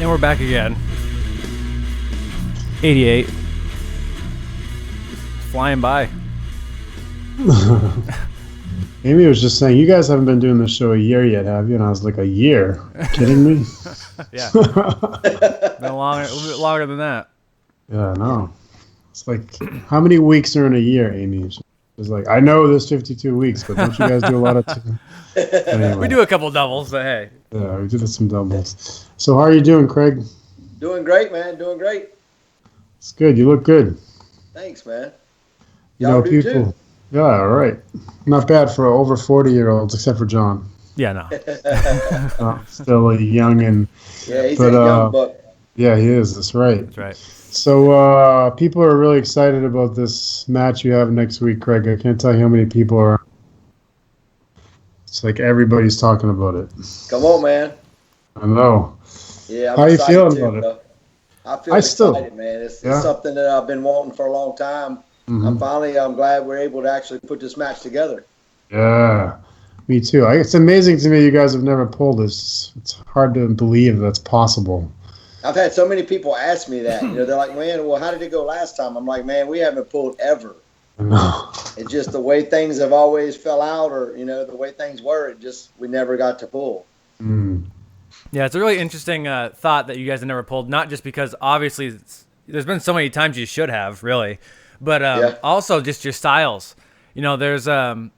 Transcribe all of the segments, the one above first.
And we're back again. 88. Flying by. Amy was just saying, you guys haven't been doing this show a year yet, have you? And I was like, a year? Kidding me? Yeah. Been a little bit longer than that. Yeah, I know. It's like, how many weeks are in a year, Amy? It's like, I know there's 52 weeks, but don't you guys do a lot of... Anyway. We do a couple doubles, but hey. Yeah, we did some doubles. So how are you doing, Craig? Doing great, man. Doing great. It's good. You look good. Thanks, man. Y'all do people. Too. Yeah, all right. Not bad for over 40-year-olds, except for John. Yeah, no. Still a young and... Yeah, he's a young buck. Yeah, he is. That's right. That's right. So people are really excited about this match you have next week, Craig. I can't tell you how many people are. It's like everybody's talking about it. Come on, man. I know. Yeah, how are you feeling about it? I feel excited, man. It's something that I've been wanting for a long time. Mm-hmm. I'm glad we're able to actually put this match together. Yeah, me too. It's amazing to me you guys have never pulled this. It's hard to believe that's possible. I've had so many people ask me that. They're like, man, well, how did it go last time? I'm like, man, we haven't pulled ever. No. It's just the way things have always fell out, or the way things were. We never got to pull. Mm. Yeah, it's a really interesting thought that you guys have never pulled. Not just because obviously there's been so many times you should have, really, but also just your styles. There's I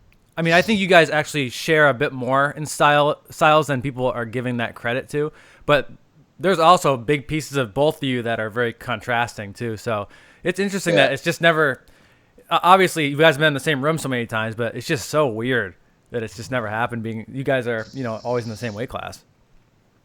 think you guys actually share a bit more in styles than people are giving that credit to, but there's also big pieces of both of you that are very contrasting too. So it's interesting that it's just never. Obviously, you guys have been in the same room so many times, but it's just so weird that it's just never happened. Being you guys are always in the same weight class.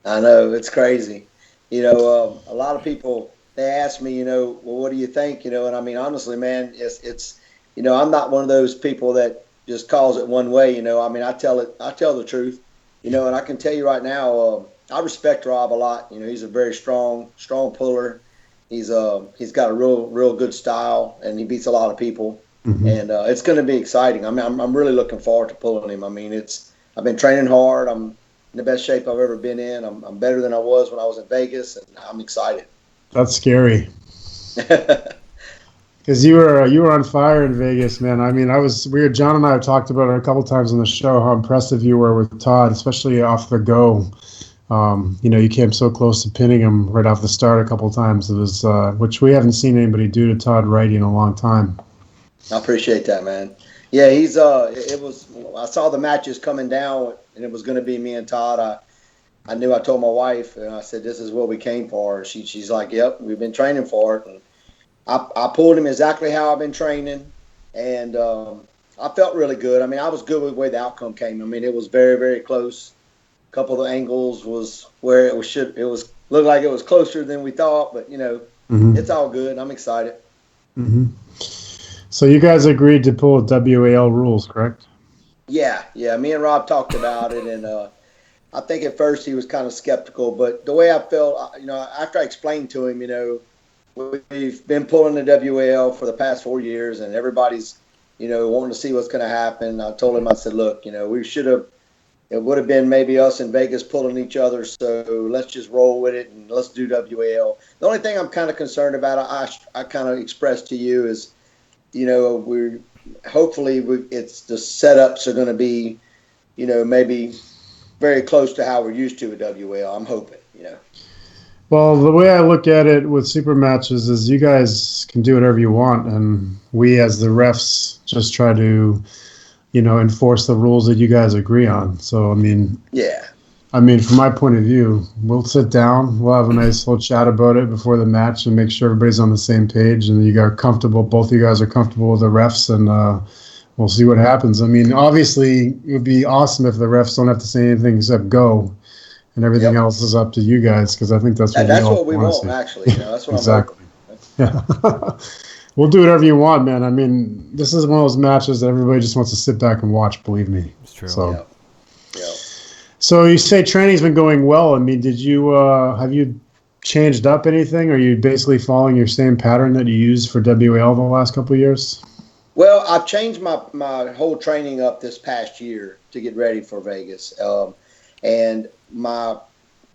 I know, it's crazy. A lot of people, they ask me, well, what do you think? And I mean, honestly, man, it's I'm not one of those people that just calls it one way. I mean, I tell the truth. And I can tell you right now, I respect Rob a lot. He's a very strong puller. He's got a real good style, and he beats a lot of people. Mm-hmm. And it's going to be exciting. I mean, I'm really looking forward to pulling him. I mean, I've been training hard. I'm in the best shape I've ever been in. I'm better than I was when I was in Vegas, and I'm excited. That's scary. Because you were on fire in Vegas, man. I mean, John and I have talked about it a couple times on the show, how impressive you were with Todd, especially off the go. You came so close to pinning him right off the start a couple times. It was, which we haven't seen anybody do to Todd Wright in a long time. I appreciate that, man. Yeah, he's, I saw the matches coming down, and it was going to be me and Todd. I knew, I told my wife, and I said, this is what we came for. She's like, yep, we've been training for it. And I pulled him exactly how I've been training, and I felt really good. I mean, I was good with the way the outcome came. I mean, it was very, very close. A couple of the angles was where it looked like it was closer than we thought, but Mm-hmm. It's all good. I'm excited. Mm-hmm. So you guys agreed to pull WAL rules, correct? Yeah. Me and Rob talked about it, and I think at first he was kind of skeptical, but the way I felt, after I explained to him, we've been pulling the WAL for the past 4 years, and everybody's, wanting to see what's going to happen. I told him, I said, look, we should have. It would have been maybe us in Vegas pulling each other, so let's just roll with it and let's do WAL. The only thing I'm kind of concerned about, I kind of expressed to you is, it's the setups are going to be, maybe very close to how we're used to with WAL. I'm hoping, Well, the way I look at it with super matches is you guys can do whatever you want, and we as the refs just try to enforce the rules that you guys agree on. So, from my point of view, we'll sit down, we'll have a nice little chat about it before the match and make sure everybody's on the same page and both of you guys are comfortable with the refs, and we'll see what happens. I mean, obviously, it would be awesome if the refs don't have to say anything except go, and everything else is up to you guys, because I think that's what we want, actually. That's what exactly. I'm hoping. Yeah. We'll do whatever you want, man. I mean, this is one of those matches that everybody just wants to sit back and watch, believe me. It's true. So, So you say training's been going well. I mean, did you have you changed up anything? Or are you basically following your same pattern that you used for WAL the last couple of years? Well, I've changed my whole training up this past year to get ready for Vegas. And my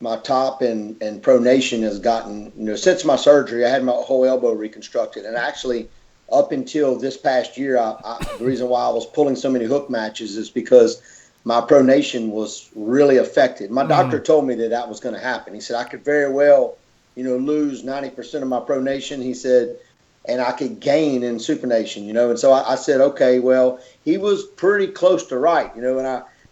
my top and pronation has gotten, since my surgery. I had my whole elbow reconstructed, and actually up until this past year, the reason why I was pulling so many hook matches is because my pronation was really affected. My doctor told me that was going to happen. He said I could very well, lose 90% of my pronation. He said, and I could gain in supination, and so I said, okay, well, he was pretty close to right,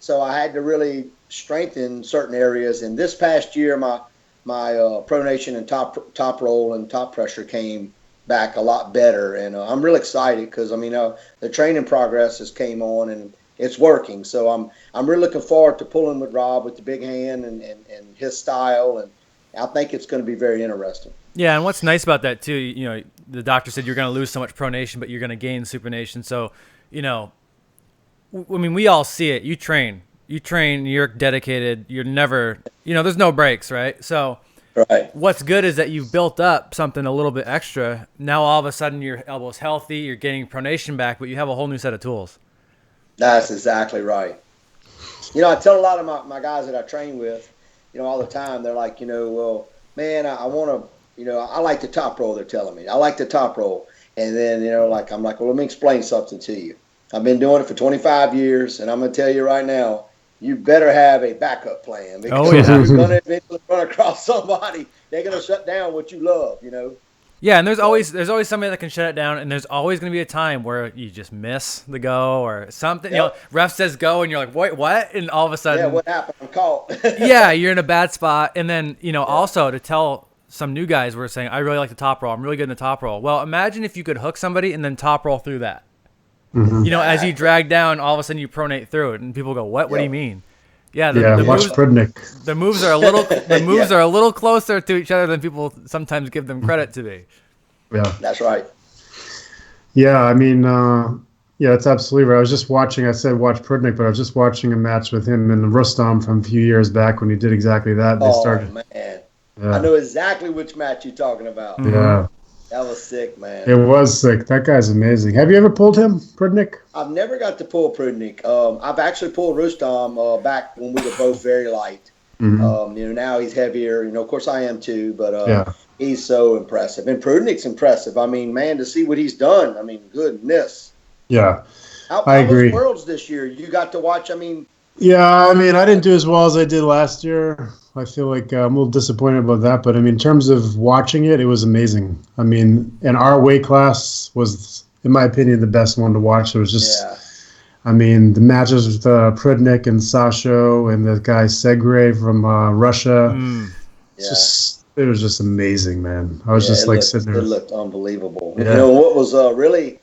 so I had to really strengthen certain areas. And this past year, my pronation and top roll and top pressure came back a lot better, and I'm really excited because the training progress has came on and it's working. So I'm really looking forward to pulling with Rob with the big hand and his style, and I think it's going to be very interesting. Yeah, and what's nice about that too, the doctor said you're going to lose so much pronation, but you're going to gain supination. So, we all see it. You train, you're dedicated. You're never, there's no breaks, right? So. Right. What's good is that you've built up something a little bit extra. Now all of a sudden your elbow's healthy, you're getting pronation back, but you have a whole new set of tools. That's exactly right. I tell a lot of my guys that I train with, all the time, they're like, well, man, I want to, I like the top roll, they're telling me. I like the top roll. And then, I'm like, well, let me explain something to you. I've been doing it for 25 years, and I'm going to tell you right now, you better have a backup plan, because you're going to eventually run across somebody. They're going to shut down what you love, Yeah, and there's always somebody that can shut it down, and there's always going to be a time where you just miss the go or something. Yep. Ref says go, and you're like, wait, what? And all of a sudden, yeah, what happened? I'm caught. Yeah, you're in a bad spot. And then also to tell some new guys, we're saying, I really like the top roll. I'm really good in the top roll. Well, imagine if you could hook somebody and then top roll through that. Mm-hmm. As you drag down, all of a sudden you pronate through it, and people go, "What? What do you mean?" Yeah, the watch Prudnick. The moves are a little closer to each other than people sometimes give them credit to be. Yeah, that's right. Yeah, that's absolutely right. I was just watching. I said watch Prudnick, but I was just watching a match with him and Rustam from a few years back when he did exactly that. They started. Man, yeah. I know exactly which match you're talking about. Mm-hmm. Yeah. That was sick, man. It was sick. That guy's amazing. Have you ever pulled him, Prudnick? I've never got to pull Prudnick. I've actually pulled Rustam back when we were both very light. Mm-hmm. Now he's heavier. Of course I am too, but he's so impressive. And Prudnick's impressive. Man, to see what he's done. Goodness. Yeah, I agree. How was Worlds this year? You got to watch, Yeah, I didn't do as well as I did last year. I feel like I'm a little disappointed about that. But, in terms of watching it, it was amazing. And our weight class was, in my opinion, the best one to watch. It was just, the matches with Prudnick and Sasho and the guy Segre from Russia. It was just amazing, man. I was sitting there. It looked unbelievable. Yeah. What was really,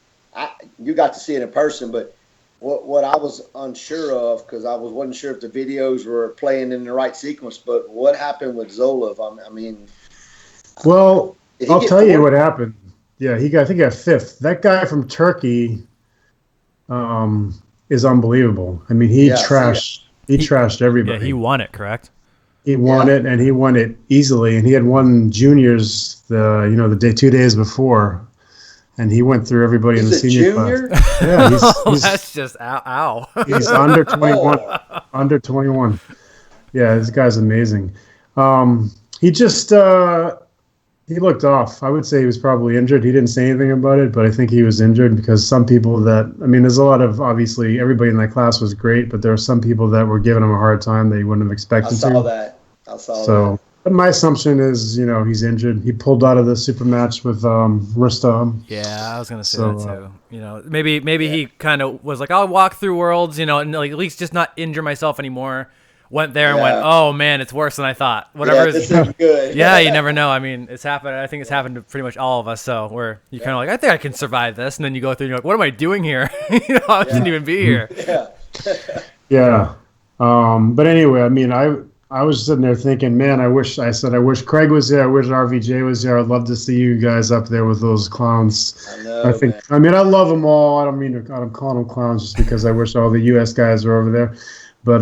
you got to see it in person, but what I was unsure of, because I wasn't sure if the videos were playing in the right sequence, but what happened with Zolov? Well, I'll tell you what happened. Yeah, I think he got fifth. That guy from Turkey is unbelievable. He trashed everybody. Yeah, he won it, correct? He won it, and he won it easily. And he had won juniors the 2 days before. And he went through everybody in the senior class. Yeah, he's that's just ow. He's under 21. Under 21. Yeah, this guy's amazing. He just he looked off. I would say he was probably injured. He didn't say anything about it, but I think he was injured because some people there's a lot of, obviously, everybody in that class was great, but there are some people that were giving him a hard time they wouldn't have expected to. I saw that. But my assumption is, he's injured. He pulled out of the super match with Rustam. Yeah, I was gonna say that too. Maybe he kind of was like, I'll walk through Worlds, and at least just not injure myself anymore. Went there and went, oh man, it's worse than I thought. Whatever. This is good. Yeah, you never know. It's happened. I think it's happened to pretty much all of us. So where you kind of like, I think I can survive this, and then you go through and you're like, what am I doing here? I shouldn't even be here. Yeah. But anyway, I was sitting there thinking, man, I wish Craig was there. I wish RVJ was there. I'd love to see you guys up there with those clowns. I know, man. I love them all. I don't mean to, I'm calling them clowns just because I wish all the U.S. guys were over there. But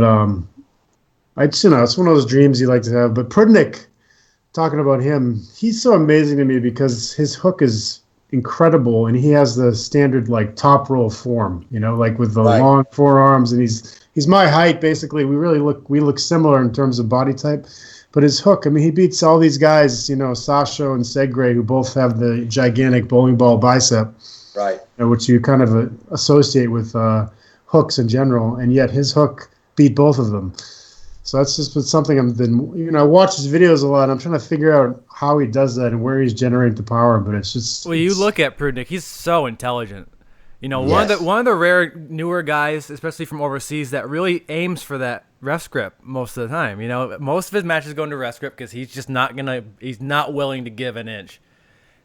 it's one of those dreams you like to have. But Prudnick, talking about him, he's so amazing to me because his hook is incredible, and he has the standard top roll form, with the long forearms, and he's my height basically. We look similar in terms of body type, But his hook, I mean, he beats all these guys, Sasha and Segre, who both have the gigantic bowling ball bicep, right? Which you kind of associate with hooks in general, and yet his hook beat both of them. So that's just been something I've been, I watch his videos a lot. I'm trying to figure out how he does that and where he's generating the power, but it's just. Well, you look at Prudnick; he's so intelligent. One of the rare newer guys, especially from overseas, that really aims for that ref grip most of the time. Most of his matches go into ref grip because he's not willing to give an inch.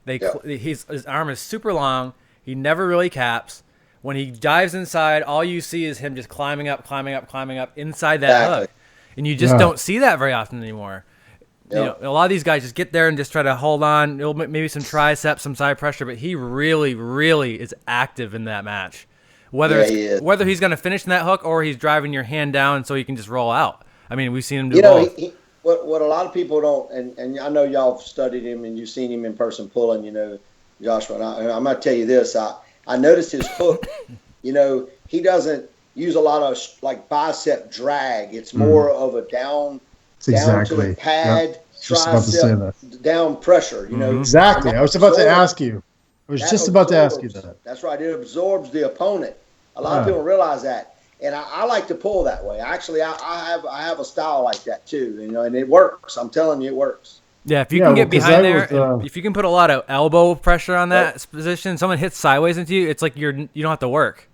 His arm is super long. He never really caps. When he dives inside, all you see is him just climbing up inside that hook, and you just don't see that very often anymore. Yep. A lot of these guys just get there and just try to hold on. Maybe some triceps, some side pressure, but he really, really is active in that match. Whether he's going to finish in that hook or he's driving your hand down so he can just roll out. I mean, we've seen him do both. What a lot of people don't, and I know y'all have studied him and you've seen him in person pulling, Joshua. And I'm going to tell you this. I noticed his hook, he doesn't use a lot of like bicep drag. It's more of a down to the pad, tricep, down pressure, Exactly. I was about to ask you. that. That's right. It absorbs the opponent. A lot of people realize that. And I like to pull that way. Actually, I have a style like that too, and it works. I'm telling you, it works. Yeah, if you can get behind there, if you can put a lot of elbow pressure on that position, someone hits sideways into you, it's like you don't have to work.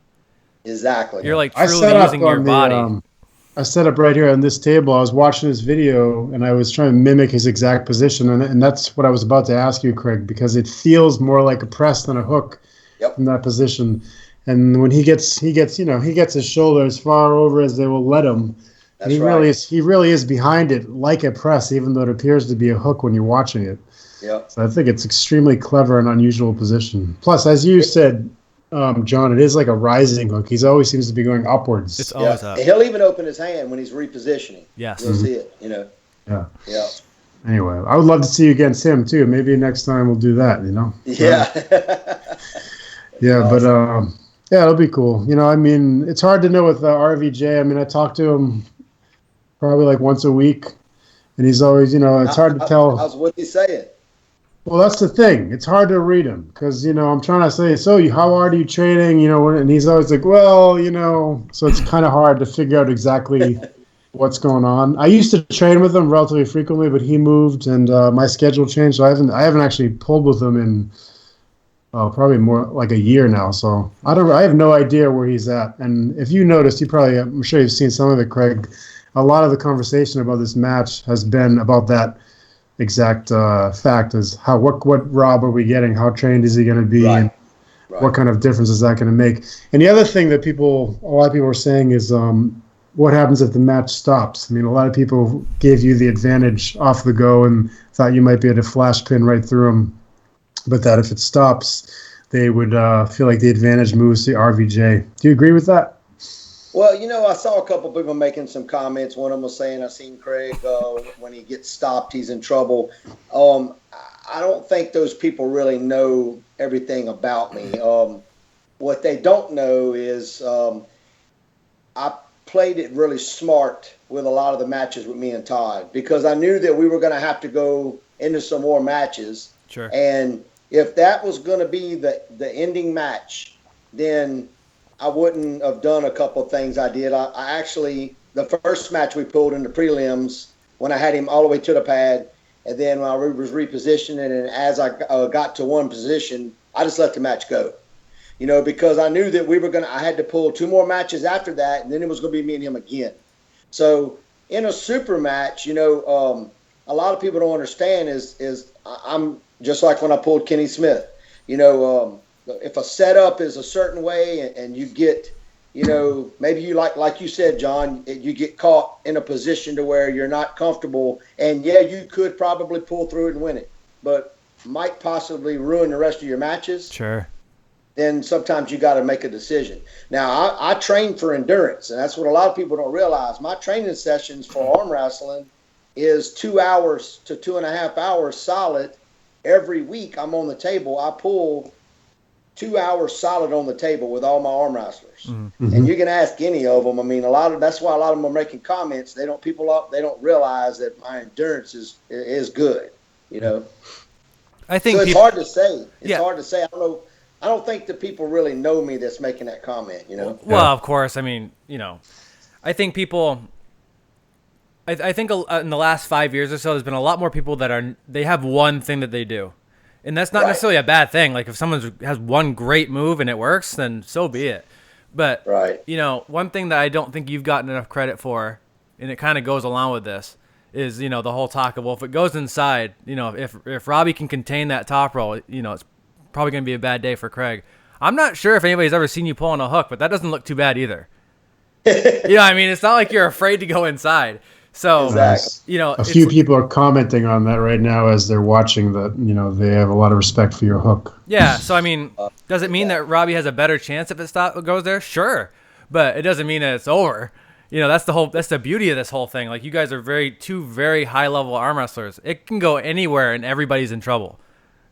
Exactly. You're like truly using your body. I set up right here on this table. I was watching his video, and I was trying to mimic his exact position, and that's what I was about to ask you, Craig, because it feels more like a press than a hook from that position. And when he gets his shoulder as far over as they will let him. He really is behind it like a press, even though it appears to be a hook when you're watching it. Yep. So I think it's extremely clever and unusual position. Plus, as you said, John, it is like a rising hook. He always seems to be going upwards. It's always up. He'll even open his hand when he's repositioning. Yes. You'll see it, Yeah. Yeah. Anyway, I would love to see you against him, too. Maybe next time we'll do that, Yeah. Yeah, awesome. But, it'll be cool. It's hard to know with RVJ. I talk to him probably like once a week, and he's always, it's hard to tell. What's he saying? Well, that's the thing. It's hard to read him because, I'm trying to say, how hard are you training? And he's always like, well, so it's kind of hard to figure out exactly what's going on. I used to train with him relatively frequently, but he moved and my schedule changed. So I haven't actually pulled with him in probably more like a year now. So I have no idea where he's at. And if you noticed, I'm sure you've seen some of it, Craig. A lot of the conversation about this match has been about that exact fact is what Rob are we getting? How trained is he going to be? Right. And what kind of difference is that going to make? And the other thing that a lot of people are saying is what happens if the match stops? A lot of people gave you the advantage off the go and thought you might be able to flash pin right through them, but that if it stops, they would feel like the advantage moves to RVJ. Do you agree with that? Well, I saw a couple people making some comments. One of them was saying, I've seen Craig, when he gets stopped, he's in trouble. I don't think those people really know everything about me. What they don't know is I played it really smart with a lot of the matches with me and Todd because I knew that we were going to have to go into some more matches. Sure. And if that was going to be the ending match, then I wouldn't have done a couple of things I did. I actually, the first match we pulled in the prelims, when I had him all the way to the pad, and then when I was repositioning, and as I got to one position, I just let the match go. Because I knew that I had to pull two more matches after that, and then it was going to be me and him again. So in a super match, a lot of people don't understand is I'm just like when I pulled Kenny Smith, if a setup is a certain way and you get, maybe you like you said, John, you get caught in a position to where you're not comfortable and you could probably pull through it and win it, but might possibly ruin the rest of your matches. Sure. Then sometimes you got to make a decision. Now I train for endurance, and that's what a lot of people don't realize. My training sessions for arm wrestling is 2 hours to 2.5 hours solid. Every week I'm on the table. I pull 2 hours solid on the table with all my arm wrestlers. Mm-hmm. And you can ask any of them. I mean, that's why a lot of them are making comments. They don't realize that my endurance is good, you know. I think so it's hard to say. It's hard to say. I don't think the people really know me that's making that comment, you know. Well, of course. I mean, you know, I think people. I think in the last 5 years or so, there's been a lot more people that they have one thing that they do, and that's not necessarily a bad thing. Like if someone has one great move and it works, then so be it. But you know, one thing that I don't think you've gotten enough credit for, and it kind of goes along with this, is, you know, the whole talk of, well, if it goes inside, you know, if Robbie can contain that top roll, you know, it's probably going to be a bad day for Craig. I'm not sure if anybody's ever seen you pull on a hook, but that doesn't look too bad either. You know, I mean, it's not like you're afraid to go inside. So, you know, a few people are commenting on that right now as they're watching that, you know, they have a lot of respect for your hook. Yeah. So, I mean, does it mean that Robbie has a better chance if it goes there? Sure. But it doesn't mean that it's over. You know, that's the beauty of this whole thing. Like, you guys are two very high level arm wrestlers. It can go anywhere and everybody's in trouble.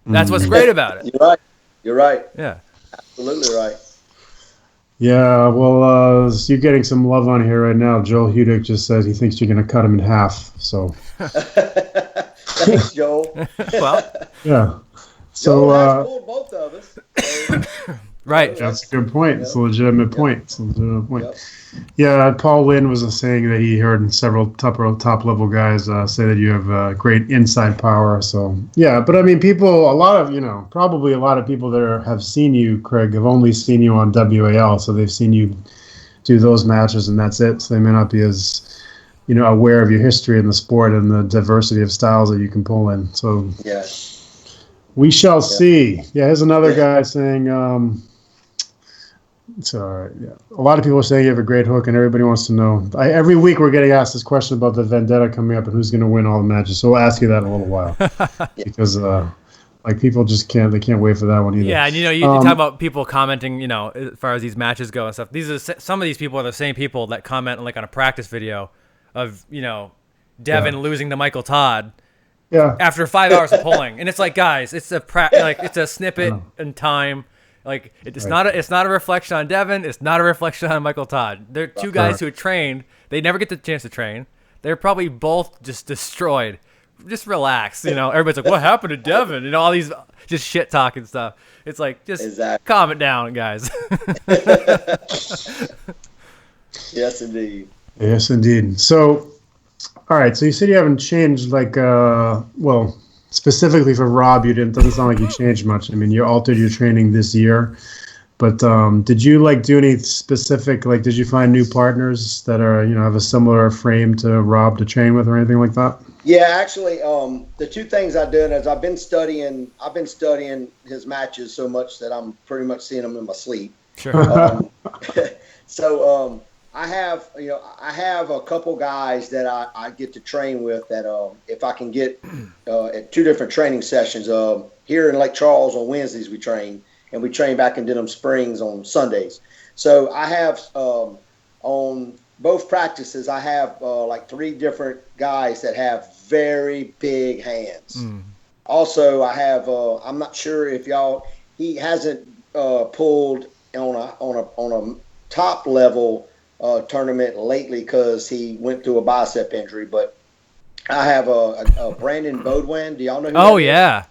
That's what's great about it. You're right. Yeah. Absolutely right. Yeah, well, you're getting some love on here right now. Joel Hudick just says he thinks you're going to cut him in half. So, thanks, Joel. Well, yeah. So, Joel has pulled both of us. So, right. That's a good point. It's a legitimate point. It's a legitimate point. Yep. Yeah, Paul Lynn was saying that he heard several top level guys say that you have great inside power. So yeah, but I mean, probably a lot of people there have seen you, Craig, have only seen you on WAL, so they've seen you do those matches and that's it. So they may not be as, you know, aware of your history in the sport and the diversity of styles that you can pull in. So yeah, we shall see. Yeah, here's another guy saying. It's all right. Yeah, a lot of people are saying you have a great hook, and everybody wants to know. Every week we're getting asked this question about the Vendetta coming up and who's going to win all the matches. So we'll ask you that in a little while because, like, people just can't wait for that one either. Yeah, and you know, you talk about people commenting, you know, as far as these matches go and stuff. Some of these people are the same people that comment like on a practice video of, you know, Devin losing to Michael Todd. Yeah. After 5 hours of pulling, and it's like, guys, it's a snippet in time. Like, it's not a reflection on Devin. It's not a reflection on Michael Todd. They're two guys who trained. They never get the chance to train. They're probably both just destroyed. Just relax. You know, everybody's like, what happened to Devin? You know, all these just shit talking stuff. It's like, just calm it down, guys. Yes, indeed. Yes, indeed. So, all right. So you said you haven't changed, like, specifically for Rob, doesn't sound like you changed much. I mean, you altered your training this year, but did you do any specific, did you find new partners that are, you know, have a similar frame to Rob to train with or anything like that? Yeah, actually, the two things I did is I've been studying his matches so much that I'm pretty much seeing them in my sleep. Sure. So I have a couple guys that I get to train with that if I can get at two different training sessions. Here in Lake Charles on Wednesdays we train, and we train back in Denham Springs on Sundays. So I have on both practices I have three different guys that have very big hands. Also, I have I'm not sure if he hasn't pulled on a top level tournament lately because he went through a bicep injury, but I have a Brandon Bodwin. Do y'all know who that is? Yeah.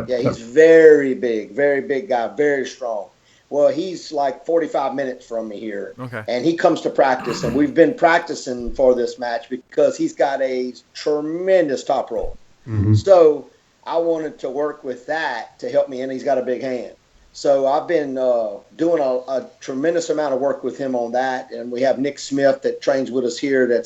Yeah, he's very big guy, very strong. Well, he's like 45 minutes from me here. Okay. And he comes to practice, and we've been practicing for this match because he's got a tremendous top roll. Mm-hmm. So I wanted to work with that to help me, and he's got a big hand. So I've been doing a tremendous amount of work with him on that. And we have Nick Smith that trains with us here.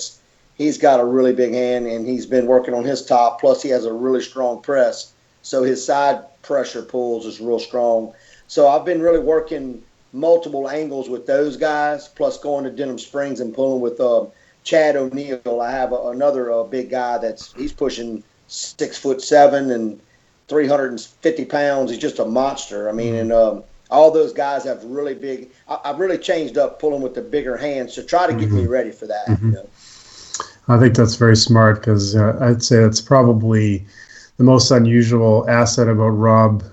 He's got a really big hand, and he's been working on his top. Plus, he has a really strong press. So his side pressure pulls is real strong. So I've been really working multiple angles with those guys, plus going to Denham Springs and pulling with Chad O'Neill. I have another big guy he's pushing 6'7" and 350 pounds. He's just a monster. I mean, and all those guys have really big. I've really changed up pulling with the bigger hands to try to get me ready for that. Mm-hmm. You know? I think that's very smart because I'd say it's probably the most unusual asset about Rob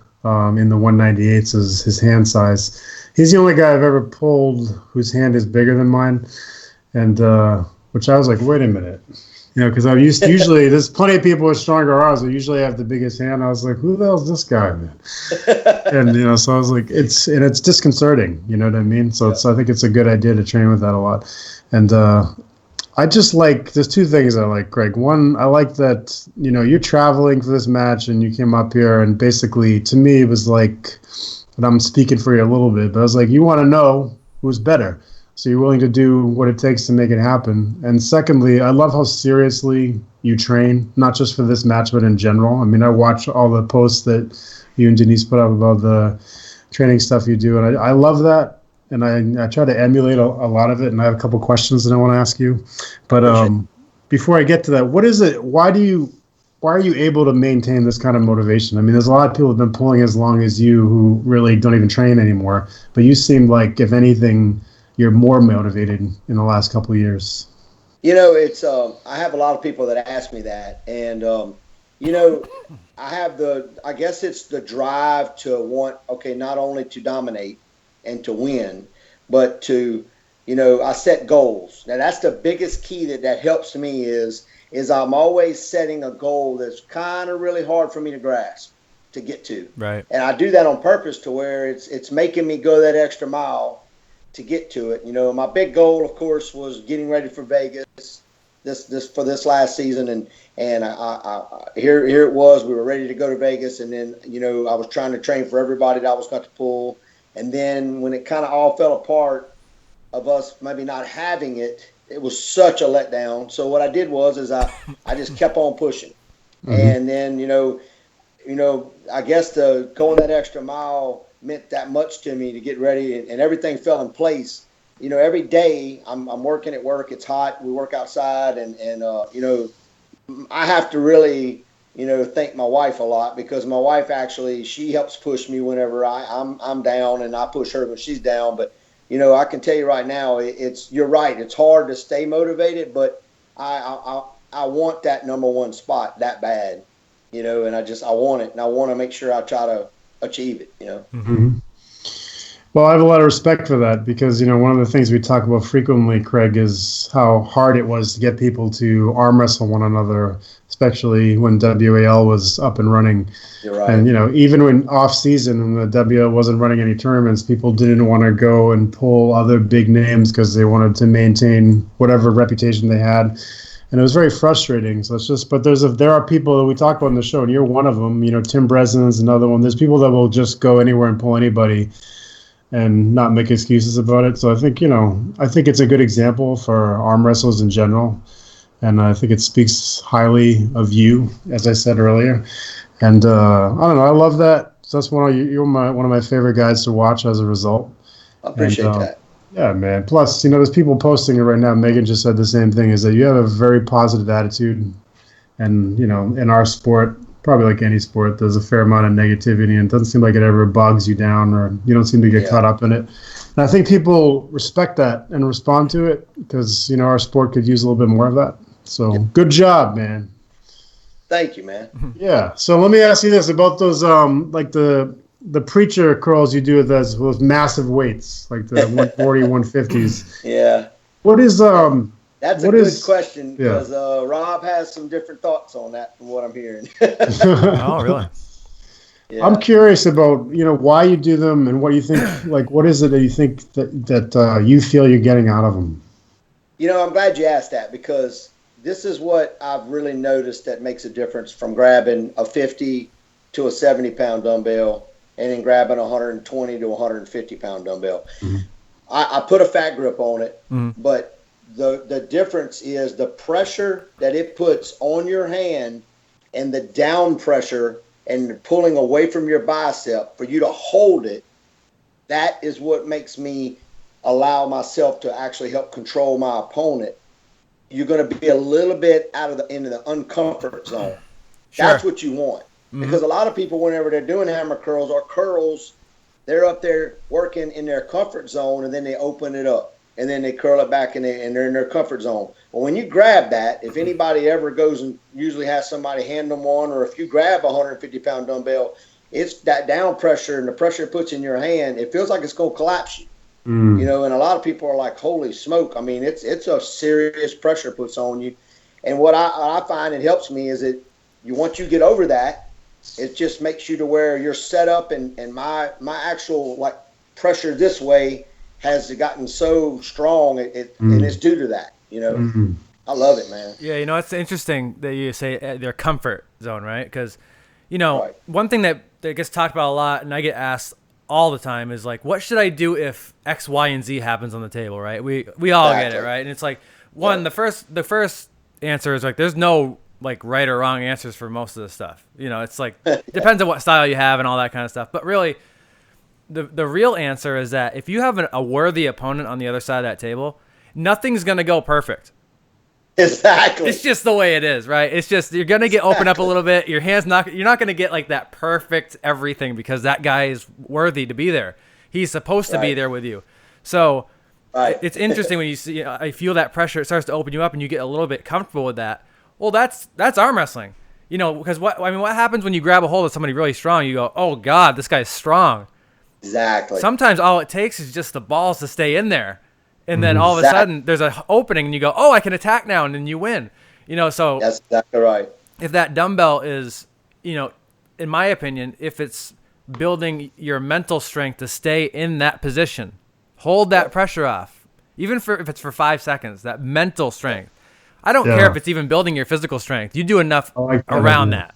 in the 198s is his hand size. He's the only guy I've ever pulled whose hand is bigger than mine, and which I was like, wait a minute. Because usually there's plenty of people with stronger arms that usually have the biggest hand. I was like, who the hell's this guy, man? And so I was like, it's disconcerting. You know what I mean? So I think it's a good idea to train with that a lot. And I just like, there's two things I like, Greg. One, I like that you're traveling for this match and you came up here, and basically to me it was like, and I'm speaking for you a little bit, but I was like, you want to know who's better. So you're willing to do what it takes to make it happen. And secondly, I love how seriously you train, not just for this match, but in general. I mean, I watch all the posts that you and Denise put up about the training stuff you do, and I love that. And I try to emulate a lot of it, and I have a couple questions that I want to ask you. But before I get to that, what is it? Why are you able to maintain this kind of motivation? I mean, there's a lot of people who've been pulling as long as you who really don't even train anymore, but you seem like, if anything, you're more motivated in the last couple of years. It's I have a lot of people that ask me that, and I have I guess it's the drive to want, not only to dominate and to win, but to, I set goals. Now that's the biggest key that helps me is I'm always setting a goal that's kind of really hard for me to grasp, to get to. Right. And I do that on purpose to where it's making me go that extra mile to get to it. My big goal, of course, was getting ready for Vegas for this last season, and I here it was. We were ready to go to Vegas, and then I was trying to train for everybody that I was going to pull, and then when it kind of all fell apart of us maybe not having it, it was such a letdown. So what I did was I just kept on pushing, and then I guess the going that extra mile meant that much to me to get ready, and everything fell in place. Every day I'm working at work. It's hot. We work outside, and I have to really thank my wife a lot, because my wife actually, she helps push me whenever I'm down, and I push her when she's down. But I can tell you right now, you're right. It's hard to stay motivated, but I want that number one spot that bad, and I want it, and I want to make sure I try to achieve it. Mm-hmm. Well, I have a lot of respect for that, because one of the things we talk about frequently, Craig, is how hard it was to get people to arm wrestle one another, especially when WAL was up and running. You're right. And even when off season and the WAL wasn't running any tournaments, people didn't want to go and pull other big names because they wanted to maintain whatever reputation they had. And it was very frustrating. So it's just, but there are people that we talk about in the show, and you're one of them. Tim Breslin's another one. There's people that will just go anywhere and pull anybody and not make excuses about it. So I think it's a good example for arm wrestlers in general, and I think it speaks highly of you, as I said earlier. And I don't know, I love that. So that's you're one of my favorite guys to watch as a result. I appreciate that. Yeah, man. Plus, there's people posting it right now. Megan just said the same thing, is that you have a very positive attitude. And, in our sport, probably like any sport, there's a fair amount of negativity, and it doesn't seem like it ever bogs you down, or you don't seem to get caught up in it. And I think people respect that and respond to it, because, our sport could use a little bit more of that. So good job, man. Thank you, man. Yeah. So let me ask you this about those, like the preacher curls you do with those massive weights, like the 140, 150s. Yeah. What is That's a good question, because Rob has some different thoughts on that from what I'm hearing. Oh, really? Yeah. I'm curious about why you do them, and what you think. Like, what is it that you think that you feel you're getting out of them? I'm glad you asked that, because this is what I've really noticed that makes a difference from grabbing a 50 to a 70-pound dumbbell, and then grabbing a 120 to 150-pound dumbbell. Mm-hmm. I put a fat grip on it, but the difference is the pressure that it puts on your hand, and the down pressure and pulling away from your bicep for you to hold it. That is what makes me allow myself to actually help control my opponent. You're going to be a little bit into the uncomfort zone. Sure. That's what you want. Mm-hmm. Because a lot of people, whenever they're doing hammer curls or curls, they're up there working in their comfort zone, and then they open it up, and then they curl it back, and they're in their comfort zone. But when you grab that, if anybody ever goes and usually has somebody hand them one, or if you grab a 150-pound dumbbell, it's that down pressure and the pressure it puts in your hand. It feels like it's going to collapse you. You know, and a lot of people are like, holy smoke. I mean, it's a serious pressure puts on you. And what I find it helps me is that once you get over that, it just makes you to where you're set up and my actual like pressure this way has gotten so strong and it's due to that, you know. I love it, man. Yeah, you know, it's interesting that you say their comfort zone, right? Because, you know, one thing that gets talked about a lot and I get asked all the time is like, what should I do if X, Y, and Z happens on the table, right? We all get it, right? And it's like, the first answer is like, there's no like right or wrong answers for most of this stuff. You know, it's like, depends on what style you have and all that kind of stuff. But really, the real answer is that if you have a worthy opponent on the other side of that table, nothing's going to go perfect. Exactly. It's just the way it is, right? It's just you're gonna get opened up a little bit. Your hands you're not gonna get like that perfect everything because that guy is worthy to be there. He's supposed to be there with you. So it's interesting when you see. I feel that pressure. It starts to open you up, and you get a little bit comfortable with that. Well, that's arm wrestling, you know. Because what happens when you grab a hold of somebody really strong? You go, oh God, this guy's strong. Exactly. Sometimes all it takes is just the balls to stay in there. And then all of a sudden there's an opening and you go, oh, I can attack now. And then you win, you know? So that's exactly right. If that dumbbell is, you know, in my opinion, if it's building your mental strength to stay in that position, hold that pressure off, even if it's for 5 seconds, that mental strength. I don't care if it's even building your physical strength. You do enough around that.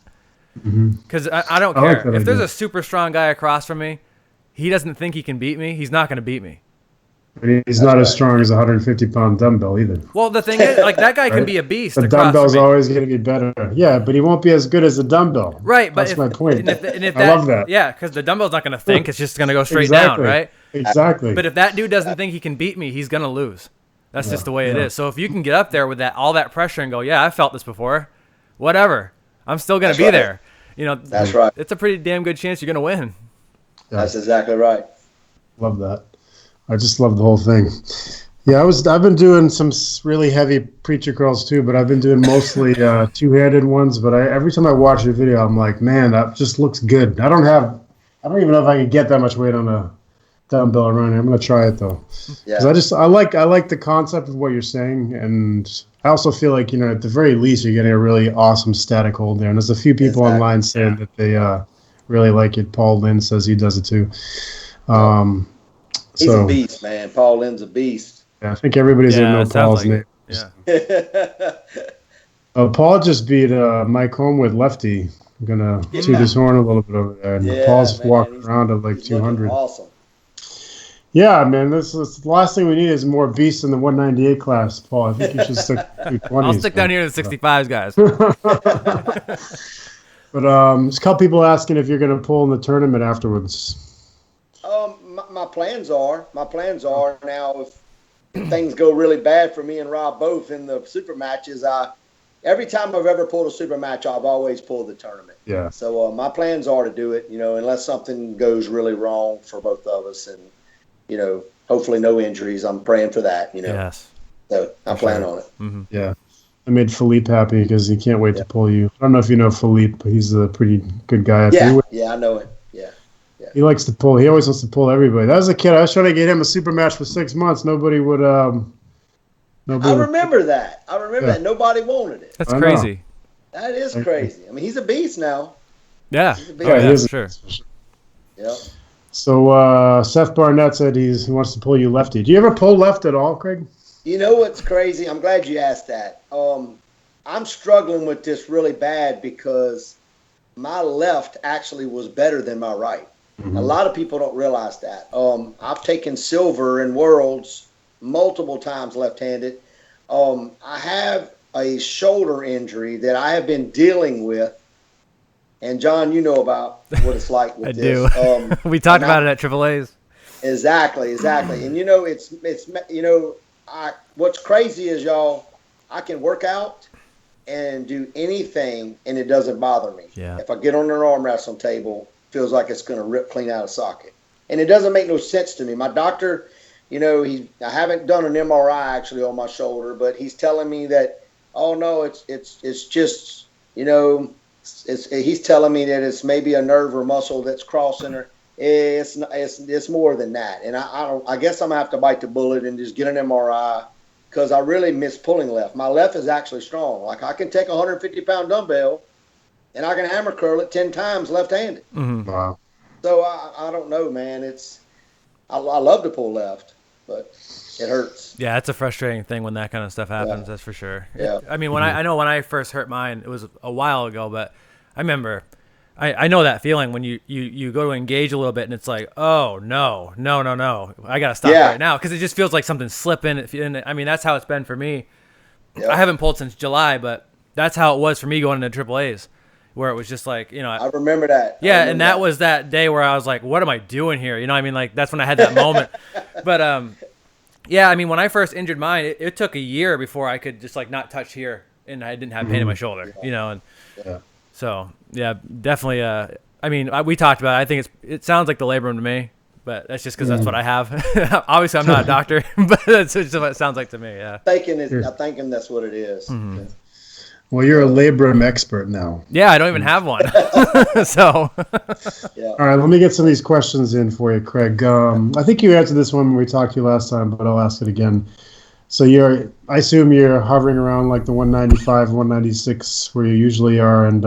Because I don't care. If there's a super strong guy across from me, he doesn't think he can beat me, he's not going to beat me. But he's not as strong as a 150-pound dumbbell either. Well, the thing is, like, that guy can be a beast. The dumbbell's always going to be better. Yeah, but he won't be as good as a dumbbell. Right, but that's my point. I love that. Yeah, because the dumbbell's not going to think; it's just going to go straight down, right? Exactly. But if that dude doesn't think he can beat me, he's going to lose. That's just the way it is. So if you can get up there with all that pressure and go, yeah, I felt this before, whatever, I'm still going to be there. You know, that's right. It's a pretty damn good chance you're going to win. Yeah. That's exactly right. Love that. I just love the whole thing. Yeah, I've been doing some really heavy preacher curls too, but I've been doing mostly two-handed ones. But every time I watch a video, I'm like, man, that just looks good. I don't even know if I can get that much weight on a dumbbell around here. I'm gonna try it though. Yeah. Because I like the concept of what you're saying, and I also feel like, you know, at the very least you're getting a really awesome static hold there. And there's a few people online saying that they really like it. Paul Lynn says he does it too. He's a beast, man. Paul Lynn's a beast. Yeah, I think everybody's going to know Paul's name. Yeah. Paul just beat Mike Holm with lefty. I'm going to toot his horn a little bit over there. And Paul's walking around at like 200. Awesome. Yeah, man. This the last thing we need is more beasts in the 198 class, Paul. I think you should stick to 220s. I'll stick down here to the 65s, guys. But there's a couple people asking if you're going to pull in the tournament afterwards. My plans are now, if things go really bad for me and Rob both in the super matches, every time I've ever pulled a super match, I've always pulled the tournament. Yeah. So my plans are to do it, you know, unless something goes really wrong for both of us, and, you know, hopefully no injuries. I'm praying for that, you know. Yes. So I plan on it. Mm-hmm. Yeah. I made Philippe happy because he can't wait to pull you. I don't know if you know Philippe, but he's a pretty good guy. Yeah, I know it. Yeah. He likes to pull. He always wants to pull everybody. That was a kid. I was trying to get him a super match for 6 months. Nobody would. I remember that. That. Nobody wanted it. That's crazy. That is crazy. I mean, he's a beast now. Yeah. He's a beast. Yeah, he is. Sure. Yeah. So Seth Barnett said he wants to pull you lefty. Do you ever pull left at all, Craig? You know what's crazy? I'm glad you asked that. I'm struggling with this really bad because my left actually was better than my right. Mm-hmm. A lot of people don't realize that. I've taken silver in Worlds multiple times left-handed. I have a shoulder injury that I have been dealing with. And, John, you know about what it's like with this. I do. We talked about it at Triple A's. Exactly. And, you know, it's you know, what's crazy is, y'all, I can work out and do anything, and it doesn't bother me. Yeah. If I get on an arm wrestling table, feels like it's going to rip clean out of socket. And it doesn't make no sense to me. My doctor, you know, I haven't done an MRI actually on my shoulder, but he's telling me that, oh, no, it's just, you know, he's telling me that it's maybe a nerve or muscle that's crossing her. It's more than that. And I guess I'm going to have to bite the bullet and just get an MRI because I really miss pulling left. My left is actually strong. Like I can take a 150-pound dumbbell and I can hammer curl it 10 times left-handed. Mm-hmm. Wow. So I don't know, man. I love to pull left, but it hurts. Yeah, it's a frustrating thing when that kind of stuff happens. That's for sure. Yeah. I mean, when I know when I first hurt mine, it was a while ago, but I remember. I know that feeling when you go to engage a little bit and it's like, oh, no. I got to stop right now because it just feels like something's slipping. I mean, that's how it's been for me. Yep. I haven't pulled since July, but that's how it was for me going into Triple A's where it was just like, I remember that. Yeah, and that was that day where I was like, what am I doing here? You know what I mean? Like, that's when I had that moment. But, yeah, I mean, when I first injured mine, it took a year before I could just, like, not touch here and I didn't have pain in my shoulder, you know, and so, yeah, definitely. I mean, we talked about it. I think it sounds like the labrum to me, but that's just because that's what I have. Obviously, I'm not a doctor, but that's just what it sounds like to me. Yeah. I'm thinking that's what it is. Mm-hmm. Yeah. Well, you're a labrum expert now. Yeah, I don't even have one. So. Yeah. All right, let me get some of these questions in for you, Craig. I think you answered this one when we talked to you last time, but I'll ask it again. So I assume you're hovering around like the 195, 196 where you usually are. And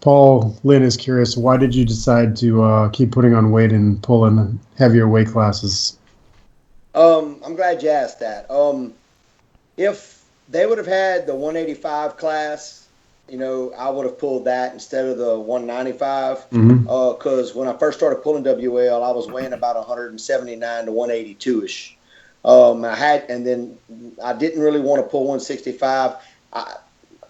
Paul Lynn is curious, why did you decide to keep putting on weight and pulling heavier weight classes? I'm glad you asked that. If they would have had the 185 class, you know, I would have pulled that instead of the 195. Because when I first started pulling WL, I was weighing about 179 to 182-ish. And then I didn't really want to pull 165.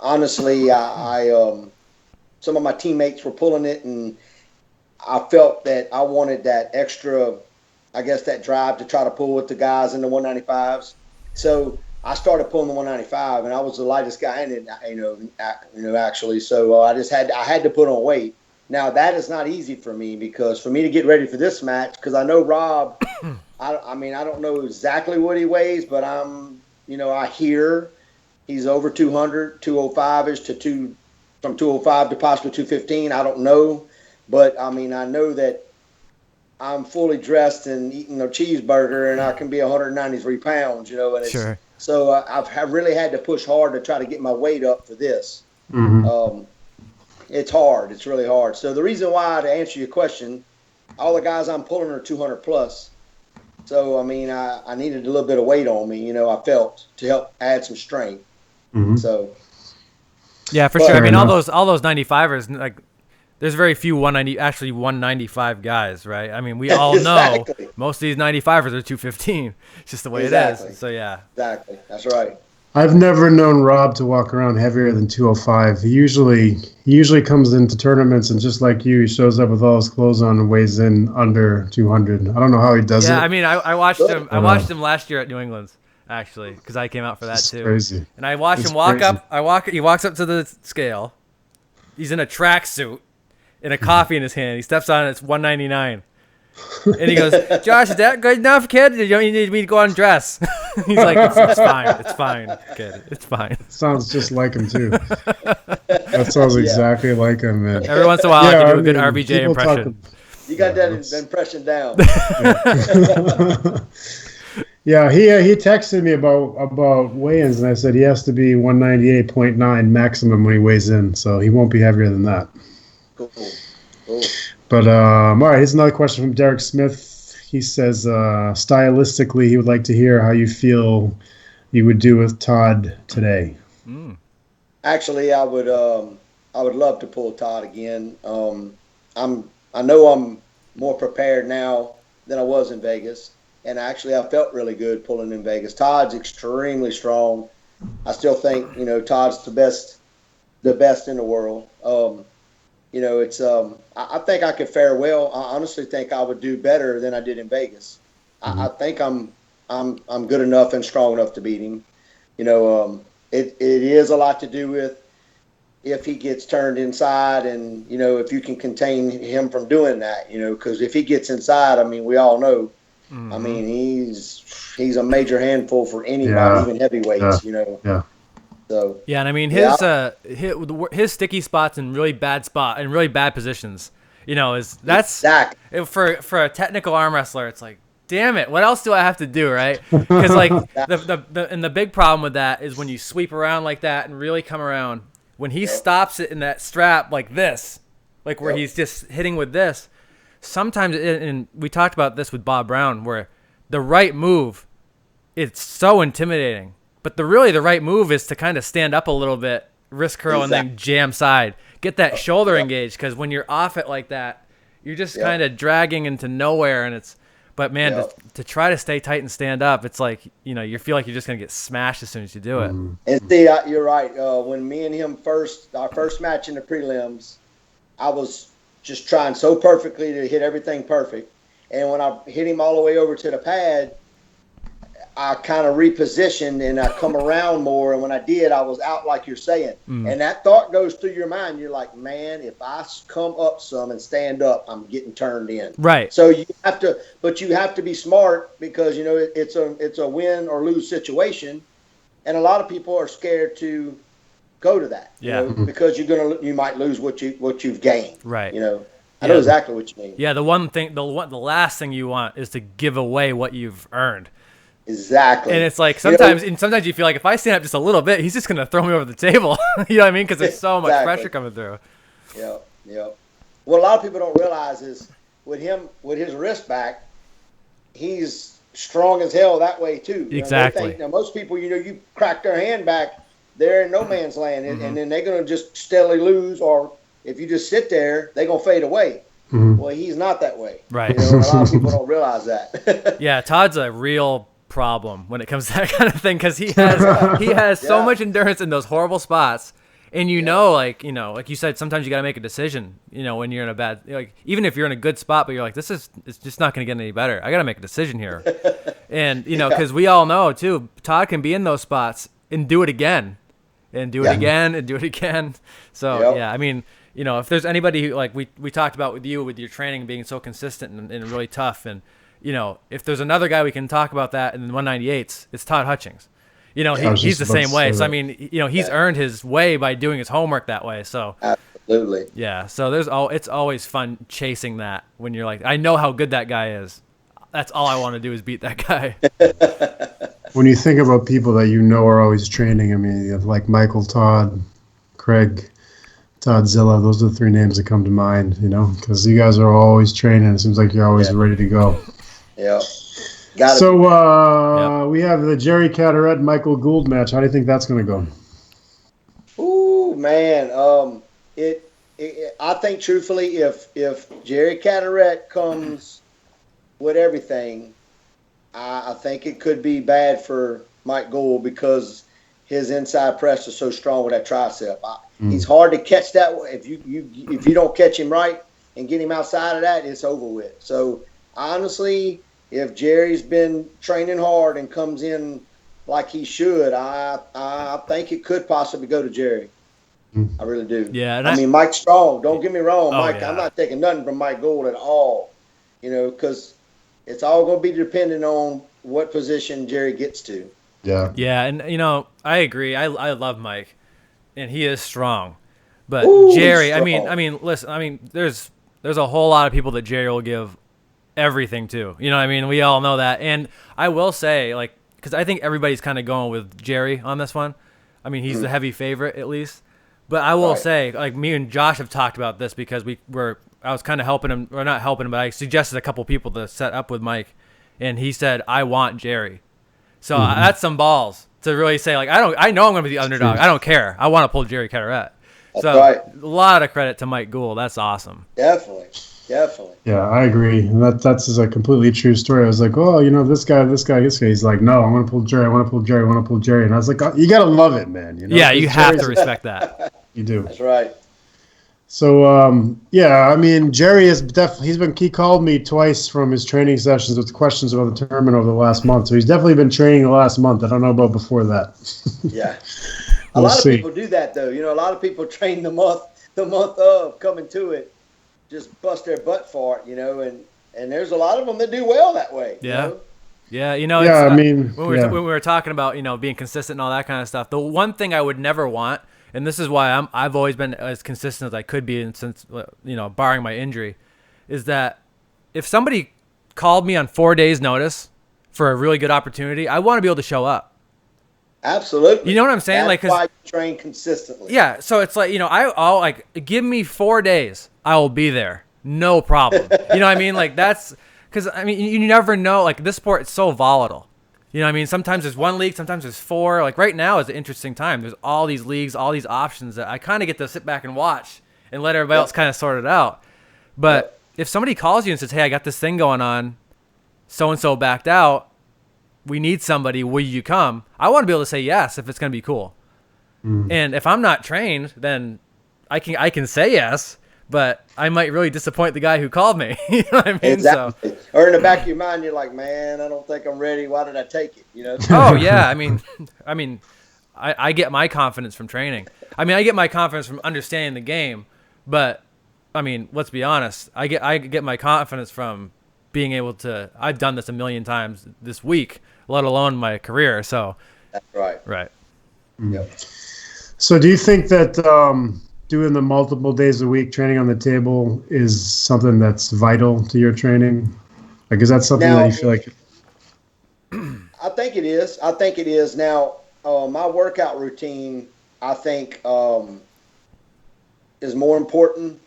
Honestly, some of my teammates were pulling it, and I felt that I wanted that extra, I guess, that drive to try to pull with the guys in the 195s. So I started pulling the 195, and I was the lightest guy in it, actually. So I had to put on weight. Now that is not easy for me because for me to get ready for this match, because I know Rob. I mean, I don't know exactly what he weighs, but I hear he's over 200, 205-ish from 205 to possibly 215. I don't know, but I mean, I know that I'm fully dressed and eating a cheeseburger, and I can be 193 pounds, you know. And Sure. So I've really had to push hard to try to get my weight up for this. Mm-hmm. It's hard. It's really hard. So the reason why, to answer your question, all the guys I'm pulling are 200 plus. So, I mean, I needed a little bit of weight on me, you know, I felt, to help add some strength. Mm-hmm. So. Yeah, for sure. I mean, all those 95ers, like, there's very few 195 guys, right? I mean, we all know most of these 95ers are 215. It's just the way it is. So, yeah. Exactly. That's right. I've never known Rob to walk around heavier than 205. He usually comes into tournaments and just like you, he shows up with all his clothes on and weighs in under 200. I don't know how he does it. Yeah, I mean, I watched him. I watched him last year at New England's, actually, because I came out for that too. Crazy. And I watched him walk up. He walks up to the scale. He's in a tracksuit and a coffee in his hand. He steps on it. It's 199. And he goes, Josh, is that good enough, kid? You don't need me to go undress. He's like, it's fine. It's fine, kid. It's fine. Sounds just like him, too. That sounds exactly like him, man. Every once in a while, I can do a good RBJ impression. You got that impression down. Yeah, he texted me about weigh-ins, and I said he has to be 198.9 maximum when he weighs in, so he won't be heavier than that. Cool. But, all right, here's another question from Derek Smith. He says, stylistically, he would like to hear how you feel you would do with Todd today. Actually, I would love to pull Todd again. I know I'm more prepared now than I was in Vegas, and actually I felt really good pulling in Vegas. Todd's extremely strong. I still think, you know, Todd's the best in the world. You know, it's I think I could fare well. I honestly think I would do better than I did in Vegas. I think I'm good enough and strong enough to beat him. You know, it is a lot to do with if he gets turned inside and, you know, if you can contain him from doing that, you know, because if he gets inside, I mean, we all know, I mean, he's a major handful for anybody, even heavyweights, you know. Yeah. So yeah, and I mean his sticky spots in really bad positions. You know, that's exactly. For a technical arm wrestler. It's like, damn it, what else do I have to do, right? Because like the big problem with that is when you sweep around like that and really come around. When he stops it in that strap like this, like where he's just hitting with this. Sometimes, and we talked about this with Bob Brown, where the right move, it's so intimidating. But the right move is to kind of stand up a little bit, wrist curl, and then jam side. Get that shoulder engaged, because when you're off it like that, you're just kind of dragging into nowhere. And but man, to try to stay tight and stand up, it's like, you know, you feel like you're just going to get smashed as soon as you do it. And see, you're right. When me and him our first match in the prelims, I was just trying so perfectly to hit everything perfect. And when I hit him all the way over to the pad, I kind of repositioned and I come around more. And when I did, I was out like you're saying. And that thought goes through your mind. You're like, man, if I come up some and stand up, I'm getting turned in. Right. So you have to be smart, because, you know, it's a win or lose situation. And a lot of people are scared to go to that, you know, because you might lose what you've gained. Right. You know, I know exactly what you mean. Yeah. The last thing you want is to give away what you've earned. Exactly. And it's like sometimes you feel like if I stand up just a little bit, he's just going to throw me over the table. You know what I mean? Because there's so much pressure coming through. Yeah, yeah. What a lot of people don't realize is with his wrist back, he's strong as hell that way too. Exactly. Most people, you crack their hand back, they're in no man's land, and then they're going to just steadily lose, or if you just sit there, they're going to fade away. Well, he's not that way. Right. A lot of people don't realize that. Yeah, Todd's a real problem when it comes to that kind of thing, because he has so much endurance in those horrible spots, and like you said, sometimes you got to make a decision, when you're in a bad, like, even if you're in a good spot, but you're like, it's just not going to get any better, I got to make a decision here. And because we all know too, Todd can be in those spots and do it again and do it again and do it again. So I mean, if there's anybody who, like we talked about with you, with your training being so consistent and really tough, and if there's another guy we can talk about that in the 198s, it's Todd Hutchings. He's the same way. So I mean, he's earned his way by doing his homework that way. So absolutely. Yeah. So it's always fun chasing that when you're like, I know how good that guy is. That's all I want to do is beat that guy. When you think about people that are always training, I mean, you have like Michael, Todd, Craig, Todd Zilla. Those are the three names that come to mind, because you guys are always training. It seems like you're always ready to go. Yeah. We have the Jerry Caderet Michael Gould match. How do you think that's going to go? Ooh, man. I think truthfully, if Jerry Caderet comes with everything, I think it could be bad for Mike Gould, because his inside press is so strong with that tricep. He's hard to catch that. If you don't catch him right and get him outside of that, it's over with. So honestly, if Jerry's been training hard and comes in like he should, I think it could possibly go to Jerry. I really do. Yeah, I mean, Mike's strong. Don't get me wrong, Mike. Yeah. I'm not taking nothing from Mike Gould at all. Because it's all going to be dependent on what position Jerry gets to. Yeah. Yeah, and I agree. I love Mike, and he is strong. But Jerry, I mean, listen, there's a whole lot of people that Jerry will give everything to. We all know that. And I will say, like, because I think everybody's kind of going with Jerry on this one. I mean, he's the heavy favorite at least. But I will say, like, me and Josh have talked about this, because I was kind of helping him, or not helping him, but I suggested a couple people to set up with Mike, and he said, I want Jerry. So that's some balls to really say, like, I know I'm going to be the underdog. I don't care. I want to pull Jerry Caderet. So a lot of credit to Mike Gould. That's awesome. Definitely. Yeah, I agree. And that's a completely true story. I was like, oh, this guy. He's like, no, I want to pull Jerry. And I was like, oh, you got to love it, man. Yeah, you have to respect that. You do. That's right. So, I mean, Jerry he called me twice from his training sessions with questions about the tournament over the last month. So he's definitely been training the last month. I don't know about before that. Yeah. A lot of people do that, though. A lot of people train the month of coming to it, just bust their butt for it, and there's a lot of them that do well that way. Yeah. Yeah, you know, Yeah, it's, I mean, when we were talking about, you know, being consistent and all that kind of stuff, the one thing I would never want, and this is why I've always been as consistent as I could be, and since, you know, barring my injury, is that if somebody called me on 4 days notice for a really good opportunity, I want to be able to show up. Absolutely. You know what I'm saying? That's like, 'cause, why you train consistently. yeah. So it's like, you know, I'll like, give me 4 days, I will be there, no problem. You know what I mean? Like, that's because I mean, you never know. Like, this sport is so volatile. You know what I mean? Sometimes there's one league, sometimes there's four. Like right now is an interesting time. There's all these leagues, all these options that I kind of get to sit back and watch and let everybody else kind of sort it out. But if somebody calls you and says, "Hey, I got this thing going on, so and so backed out. We need somebody. Will you come?" I want to be able to say yes if it's going to be cool. And if I'm not trained, then I can say yes, but I might really disappoint the guy who called me. You know what I mean? Exactly. So, or in the back of your mind, you're like, man, I don't think I'm ready. Why did I take it? You know? oh yeah. I mean, I get my confidence from training. I mean, I get my confidence from understanding the game, but I mean, let's be honest. I get my confidence from being able to. I've done this a million times this week, let alone my career. So That's right. right. Yep. So do you think that doing the multiple days a week training on the table is something that's vital to your training? Like, is that something that you feel like? I think it is. I think it is. Now, my workout routine, I think, is more important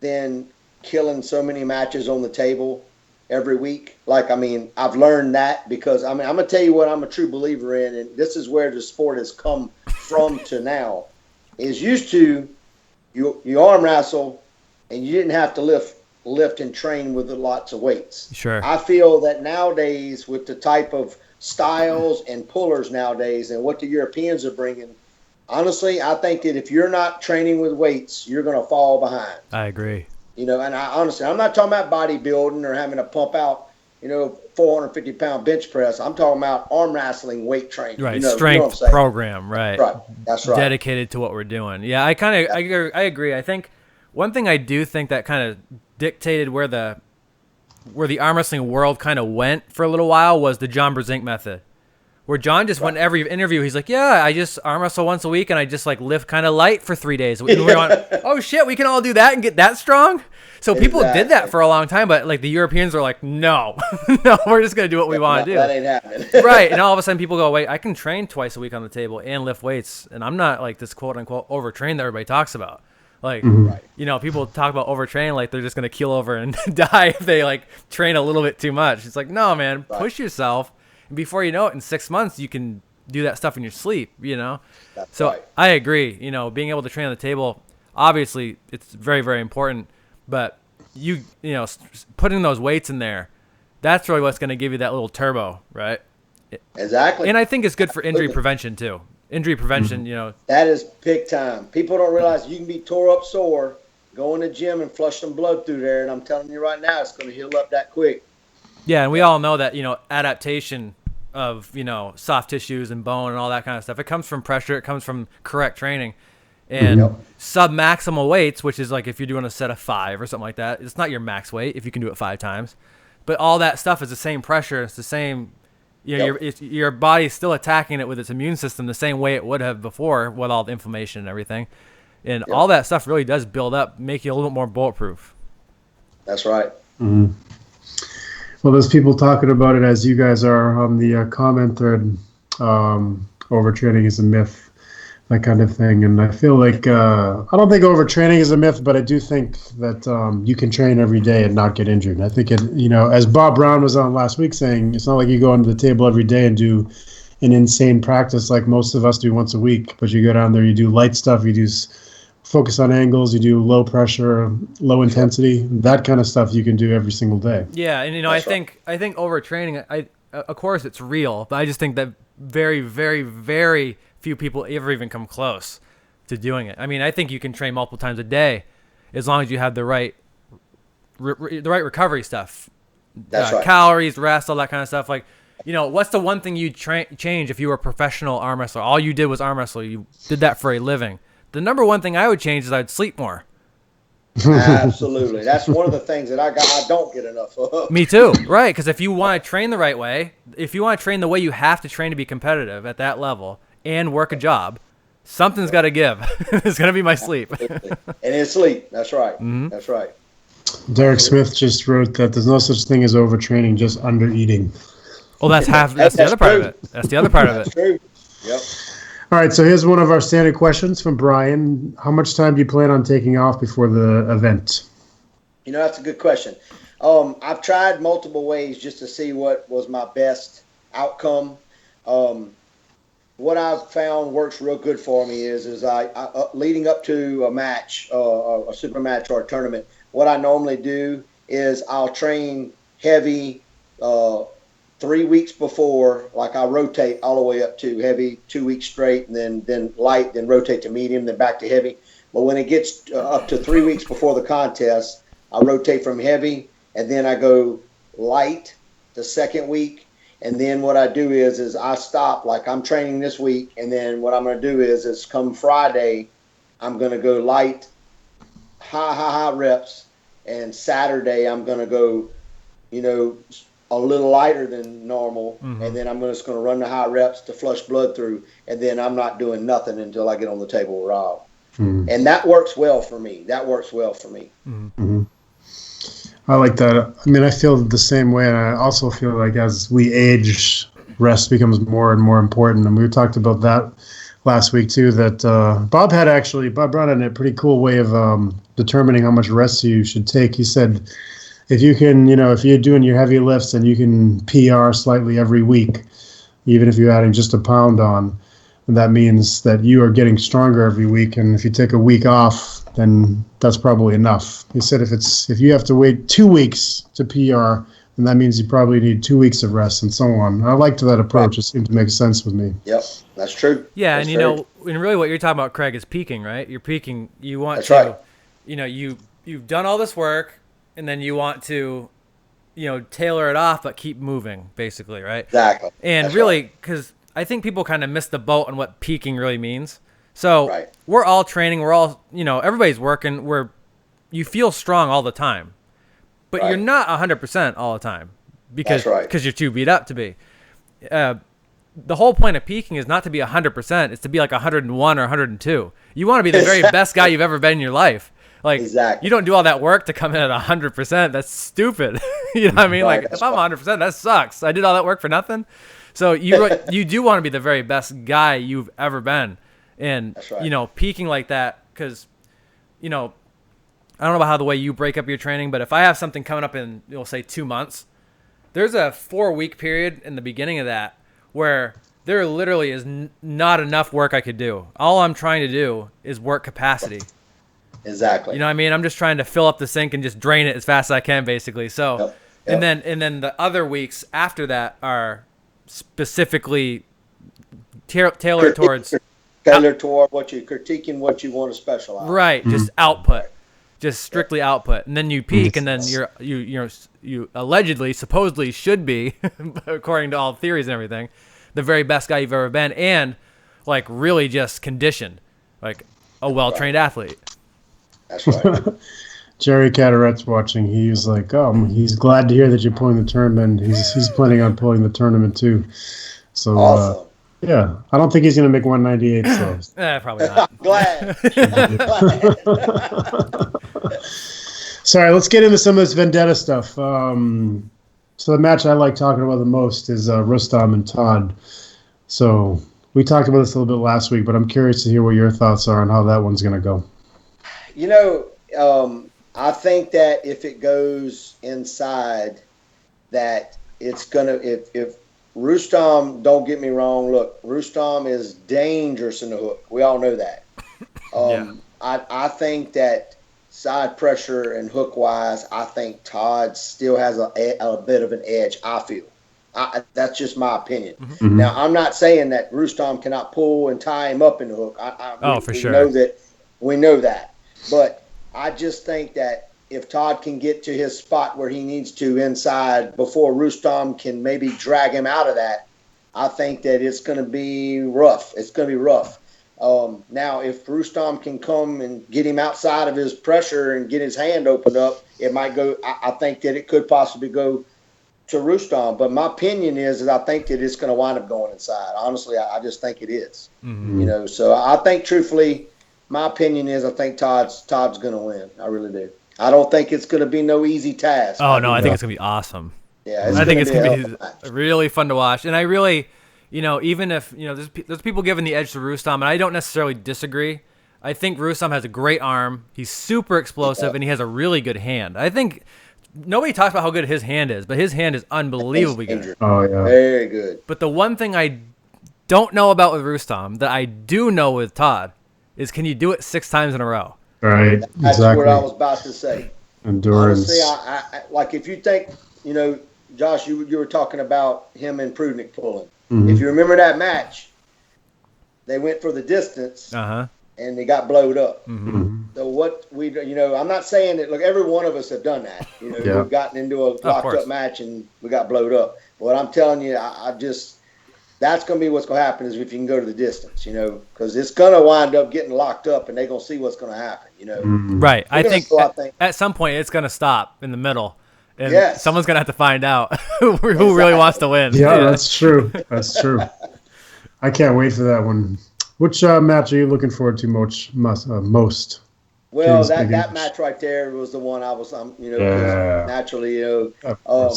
than killing so many matches on the table every week. Like, I mean, I've learned that because, I mean, I'm going to tell you what I'm a true believer in, and this is where the sport has come from to now, is used to you arm wrestle and you didn't have to lift and train with lots of weights. Sure. I feel that nowadays with the type of styles and pullers nowadays and what the Europeans are bringing, honestly, I think that if you're not training with weights, you're going to fall behind. I agree. You know, and honestly, I'm not talking about bodybuilding or having to pump out, 450-pound bench press. I'm talking about arm wrestling, weight training. Right, strength program, right. Right, that's right. Dedicated to what we're doing. Yeah, I agree. I think one thing I do think that kind of dictated where the arm wrestling world kind of went for a little while was the John Brzenk method. Where John just went every interview, he's like, yeah, I just arm wrestle once a week and I just like lift kind of light for 3 days. And we're on, oh shit, we can all do that and get that strong? So people did that for a long time, but like the Europeans are like, no, no, we're just going to do what we want to do. That ain't happening. Right. And all of a sudden people go, wait, I can train twice a week on the table and lift weights. And I'm not like this quote unquote overtrained that everybody talks about. Like, people talk about overtraining like they're just going to keel over and die if they like train a little bit too much. It's like, no, man, push yourself. And before you know it, in 6 months, you can do that stuff in your sleep, That's So right. I agree. Being able to train on the table, obviously, it's very, very important. But putting those weights in there, that's really what's going to give you that little turbo, right? Exactly. And I think it's good for injury prevention, too. Injury prevention, That is big time. People don't realize you can be tore up sore, go in the gym and flush some blood through there. And I'm telling you right now, it's going to heal up that quick. Yeah, and we all know that, adaptation of, soft tissues and bone and all that kind of stuff. It comes from pressure. It comes from correct training. And sub-maximal weights, which is like if you're doing a set of 5 or something like that, it's not your max weight if you can do it 5 times. But all that stuff is the same pressure. It's the same, your body's still attacking it with its immune system the same way it would have before with all the inflammation and everything. And all that stuff really does build up, make you a little bit more bulletproof. That's right. Mm-hmm. Well, there's people talking about it as you guys are on the comment thread. Overtraining is a myth, that kind of thing. And I feel like I don't think overtraining is a myth, but I do think that you can train every day and not get injured. I think as Bob Brown was on last week saying, it's not like you go onto the table every day and do an insane practice like most of us do once a week, but you go down there, you do light stuff, you do focus on angles, you do low pressure, low intensity, that kind of stuff you can do every single day. Yeah, and I think overtraining, of course it's real, but I just think that very, very, very few people ever even come close to doing it. I mean, I think you can train multiple times a day as long as you have the right recovery stuff. That's right. Calories, rest, all that kind of stuff. Like, what's the one thing you'd change if you were a professional arm wrestler? All you did was arm wrestle. You did that for a living. The number one thing I would change is I'd sleep more. Absolutely. That's one of the things that I don't get enough of. Me too. Right. Because if you want to train the right way, if you want to train the way you have to train to be competitive at that level and work a job, something's got to give. It's going to be my sleep. And it's sleep. That's right. Mm-hmm. That's right. Derek Smith just wrote that there's no such thing as overtraining, just undereating. Well, that's the other part of it. That's the other part of it. That's true. Yep. All right, so here's one of our standard questions from Brian. How much time do you plan on taking off before the event? That's a good question. I've tried multiple ways just to see what was my best outcome. What I've found works real good for me is I leading up to a match, a super match or a tournament, what I normally do is I'll train heavy 3 weeks before, like I rotate all the way up to heavy 2 weeks straight, and then light, then rotate to medium, then back to heavy. But when it gets up to 3 weeks before the contest, I rotate from heavy, and then I go light the second week. And then what I do is I stop, like I'm training this week, and then what I'm going to do is come Friday, I'm going to go light, high reps, and Saturday I'm going to go, a little lighter than normal, and then I'm just going to run the high reps to flush blood through, and then I'm not doing nothing until I get on the table with Rob. And that works well for me. I like that. I mean, I feel the same way, and I also feel like as we age, rest becomes more and more important. And we talked about that last week too, that Bob brought in a pretty cool way of determining how much rest you should take. He said, if you can, if you're doing your heavy lifts and you can PR slightly every week, even if you're adding just a pound on, that means that you are getting stronger every week. And if you take a week off, then that's probably enough. He said if you have to wait 2 weeks to PR, then that means you probably need 2 weeks of rest and so on. I liked that approach. It seemed to make sense with me. Yep, that's true. Yeah, that's and and really what you're talking about, Craig, is peaking, right? You're peaking. You want that's right. You've done all this work, and then you want to, tailor it off, but keep moving, basically, right? Exactly. And that's really, because I think people kind of miss the boat on what peaking really means. So we're all training. We're all, everybody's working. You feel strong all the time, but you're not 100% all the time because you're too beat up to be. The whole point of peaking is not to be 100%. It's to be like 101 or 102. You want to be the very best guy you've ever been in your life. Like, you don't do all that work to come in at 100%. That's stupid. You know what I mean? Like, if I'm 100%, that sucks. I did all that work for nothing. So you do want to be the very best guy you've ever been. And, peaking like that, because, I don't know about how the way you break up your training, but if I have something coming up in, say 2 months, there's a 4-week period in the beginning of that where there literally is not enough work I could do. All I'm trying to do is work capacity. Exactly. You know what I mean? I'm just trying to fill up the sink and just drain it as fast as I can, basically. So, and then the other weeks after that are specifically tailored toward what you're critiquing, what you want to specialize. Right, just output, just strictly output, and then you peak, and then you allegedly, supposedly should be, according to all theories and everything, the very best guy you've ever been, and like really just conditioned, like a well-trained athlete. That's right. Jerry Cataret's watching. He's like, he's glad to hear that you're pulling the tournament. He's planning on pulling the tournament too. So, awesome. Yeah, I don't think he's going to make 198. So. Probably not. Glad. Sorry, let's get into some of this vendetta stuff. So the match I like talking about the most is Rustam and Todd. So we talked about this a little bit last week, but I'm curious to hear what your thoughts are on how that one's going to go. I think that if it goes inside, that it's gonna. If Rustam, don't get me wrong. Look, Rustam is dangerous in the hook. We all know that. I think that side pressure and hook wise, I think Todd still has a bit of an edge. I feel. That's just my opinion. Mm-hmm. Now, I'm not saying that Rustam cannot pull and tie him up in the hook. For sure. We know that. But I just think that if Todd can get to his spot where he needs to inside before Rustam can maybe drag him out of that, I think that it's going to be rough. It's going to be rough. Now, if Rustam can come and get him outside of his pressure and get his hand opened up, it might go. I think that it could possibly go to Rustam. But my opinion is I think that it's going to wind up going inside. Honestly, I just think it is. Mm-hmm. You know, so I think truthfully, my opinion is I think Todd's going to win. I really do. I don't think it's going to be no easy task. Oh no, I think it's going to be awesome. Yeah, I think it's going to be really fun to watch, and I really. You know, even if, you know, there's people giving the edge to Rustam, and I don't necessarily disagree. I think Rustam has a great arm. He's super explosive, and he has a really good hand. I think nobody talks about how good his hand is, but his hand is unbelievably good. Oh, yeah. Very good. But the one thing I don't know about with Rustam that I do know with Todd is, can you do it 6 times in a row? Right, That's exactly. what I was about to say. Endurance. Honestly, I like if you think, you know, Josh, you were talking about him and Prudnick pulling. Mm-hmm. If you remember that match, they went for the distance and they got blowed up. Mm-hmm. So what you know, I'm not saying that. Look, every one of us have done that. You know, we've gotten into a locked up match and we got blowed up. But what I'm telling you, I just that's going to be what's going to happen is if you can go to the distance. You know, because it's going to wind up getting locked up and they're going to see what's going to happen. You know, right? I think at some point it's going to stop in the middle. And someone's going to have to find out who really wants to win. Yeah, that's true. That's true. I can't wait for that one. Which match are you looking forward to most? Well, that match right there was the one I was, you know, naturally, you know,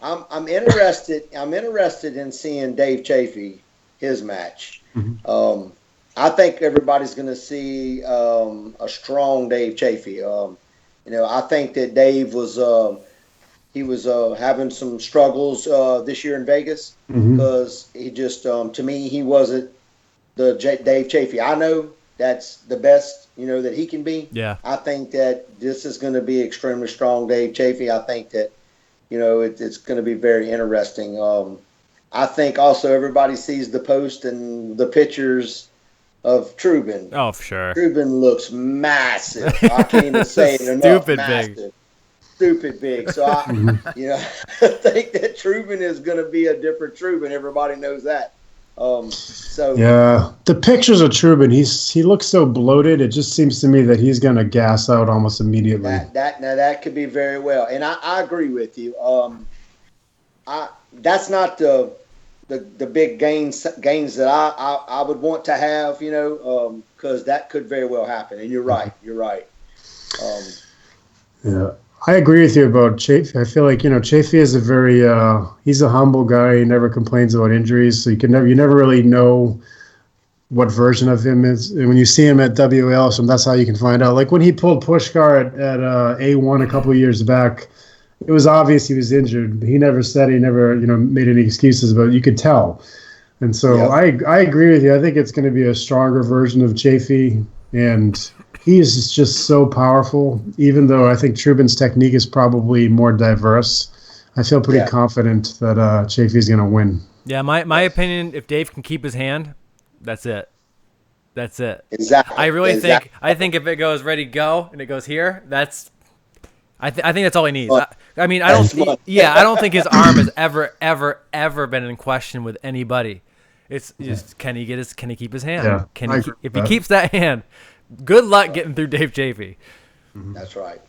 I'm interested. I'm interested in seeing Dave Chafee, his match. Mm-hmm. I think everybody's going to see a strong Dave Chafee. You know, I think that Dave was. He was having some struggles this year in Vegas because he just, to me, he wasn't the Dave Chafee I know. That's the best, you know, that he can be. Yeah. I think that this is going to be extremely strong Dave Chafee. I think that, you know, it's going to be very interesting. I think also everybody sees the post and the pictures of Trubin. Oh, for sure. Trubin looks massive. I can't even say it enough. Stupid massive. Big. Stupid big. So I, you know, I think that Trubin is going to be a different Trubin. Everybody knows that. So yeah, the pictures of Trubin, he looks so bloated. It just seems to me that he's going to gas out almost immediately. That could be very well, and I agree with you. That's not the big gains that I would want to have, you know, because that could very well happen. And you're right. You're right. Yeah. I agree with you about Chafee. I feel like, you know, Chafee is a very he's a humble guy. He never complains about injuries, so you never really know what version of him is. And when you see him at WL, so that's how you can find out. Like when he pulled Pushkar at A1 a couple of years back, it was obvious he was injured. He never said, he never, you know, made any excuses, but you could tell. And so I agree with you. I think it's going to be a stronger version of Chafee, and he is just so powerful. Even though I think Trubin's technique is probably more diverse, I feel pretty confident that Chafee is going to win. Yeah, my opinion, if Dave can keep his hand, that's it. That's it. Exactly. I really think if it goes ready to go and it goes here, I think that's all he needs. I mean, I don't think his arm has ever been in question with anybody. It's just can he keep his hand? Yeah, if he keeps that hand, good luck getting through Dave Chafee. That's right.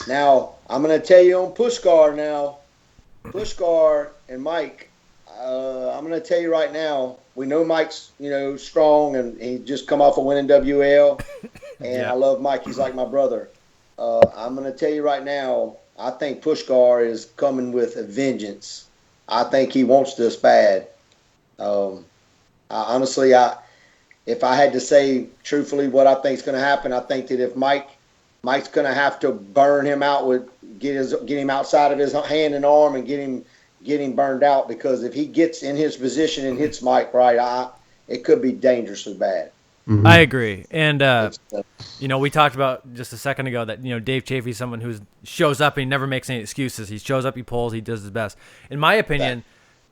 Now I'm going to tell you on Pushkar now. Pushkar and Mike. I'm going to tell you right now. We know Mike's, you know, strong, and he just come off a win in WL. And I love Mike. He's like my brother. I'm going to tell you right now. I think Pushkar is coming with a vengeance. I think he wants this bad. Honestly, if I had to say truthfully what I think is going to happen, I think that if Mike's going to have to burn him out get him outside of his hand and arm and get him burned out, because if he gets in his position and hits Mike right, it could be dangerously bad. Mm-hmm. I agree. And, you know, we talked about just a second ago that, you know, Dave Chafee is someone who shows up and he never makes any excuses. He shows up, he pulls, he does his best. In my opinion,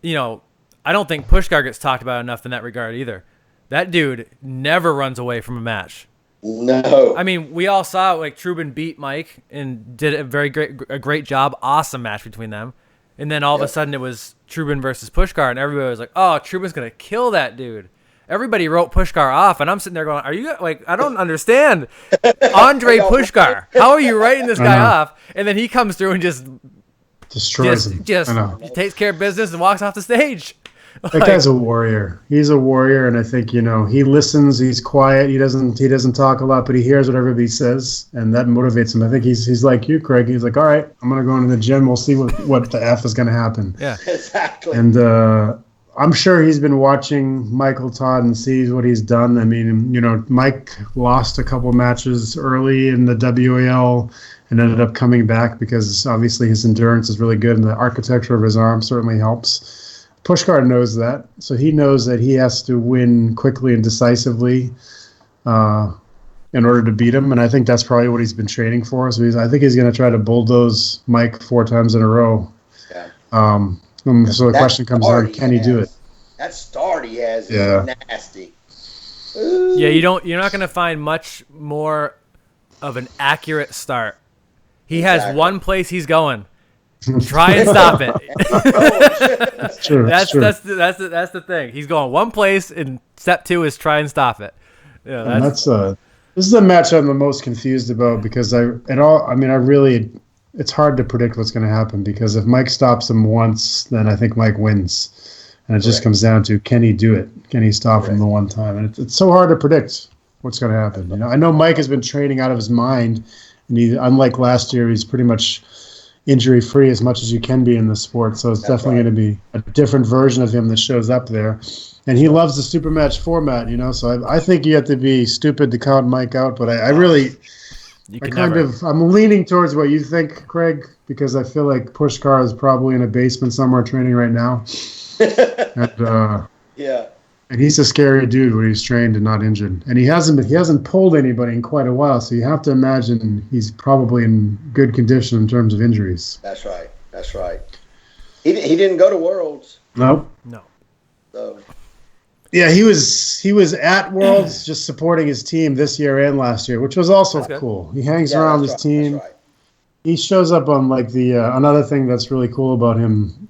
you know, I don't think Pushkar gets talked about enough in that regard either. That dude never runs away from a match. No. I mean, we all saw like Trubin beat Mike and did a great job. Awesome match between them. And then all of a sudden it was Trubin versus Pushkar, and everybody was like, oh, Trubin's going to kill that dude. everybody wrote Pushkar off, and I'm sitting there going, "Are you like? I don't understand, Andre Pushkar. How are you writing this guy off?" And then he comes through and just destroys him. Just takes care of business and walks off the stage. That guy's a warrior. He's a warrior, and I think he listens. He's quiet. He doesn't talk a lot, but he hears what everybody says, and that motivates him. I think he's like you, Craig. He's like, all right, I'm gonna go into the gym. We'll see what the F is gonna happen. Yeah, exactly. And I'm sure he's been watching Michael Todd and sees what he's done. I mean, Mike lost a couple matches early in the WAL and ended up coming back because obviously his endurance is really good, and the architecture of his arm certainly helps. Pushkar knows that, so he knows that he has to win quickly and decisively in order to beat him, and I think that's probably what he's been training for. So I think he's going to try to bulldoze Mike 4 times in a row. Yeah. So the question comes down: can he do it? That start he has is nasty. Ooh. Yeah, you're not going to find much more of an accurate start. He has one place he's going. Try and stop it. That's true. That's the thing. He's going one place, and step 2 is try and stop it. Yeah, this is the match I'm the most confused about because it's hard to predict what's going to happen because if Mike stops him once, then I think Mike wins, and it just comes down to can he do it? Can he stop him the one time? And it's so hard to predict what's going to happen. I know Mike has been training out of his mind, and unlike last year, he's pretty much injury-free as much as you can be in the sport. So it's definitely going to be a different version of him that shows up there. And he loves the super match format, So I think you have to be stupid to count Mike out. But I'm leaning towards what you think, Craig, because I feel like Pushkar is probably in a basement somewhere training right now. And he's a scary dude when he's trained and not injured. And he hasn't pulled anybody in quite a while, so you have to imagine he's probably in good condition in terms of injuries. That's right. He didn't go to Worlds. Nope. No. So. Yeah, he was at Worlds just supporting his team this year and last year, which was also cool. He hangs around his team. That's right. He shows up on another thing that's really cool about him.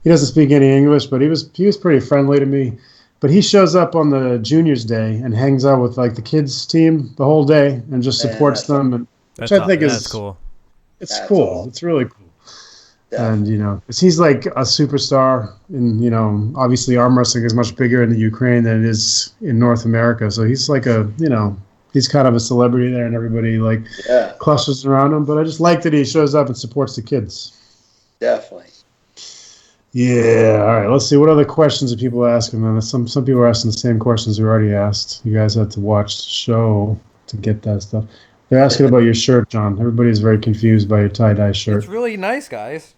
He doesn't speak any English, but he was pretty friendly to me. But he shows up on the juniors day and hangs out with the kids team the whole day and just supports them, which I think is cool. It's cool. Awesome. It's really cool. Yeah. And he's like a superstar, and obviously arm wrestling is much bigger in the Ukraine than it is in North America. So he's like he's kind of a celebrity there, and everybody clusters around him. But I just like that he shows up and supports the kids. Definitely. Yeah. All right. Let's see. What other questions are people asking? Then some people are asking the same questions we already asked. You guys had to watch the show to get that stuff. They're asking about your shirt, John. Everybody's very confused by your tie-dye shirt. It's really nice, guys.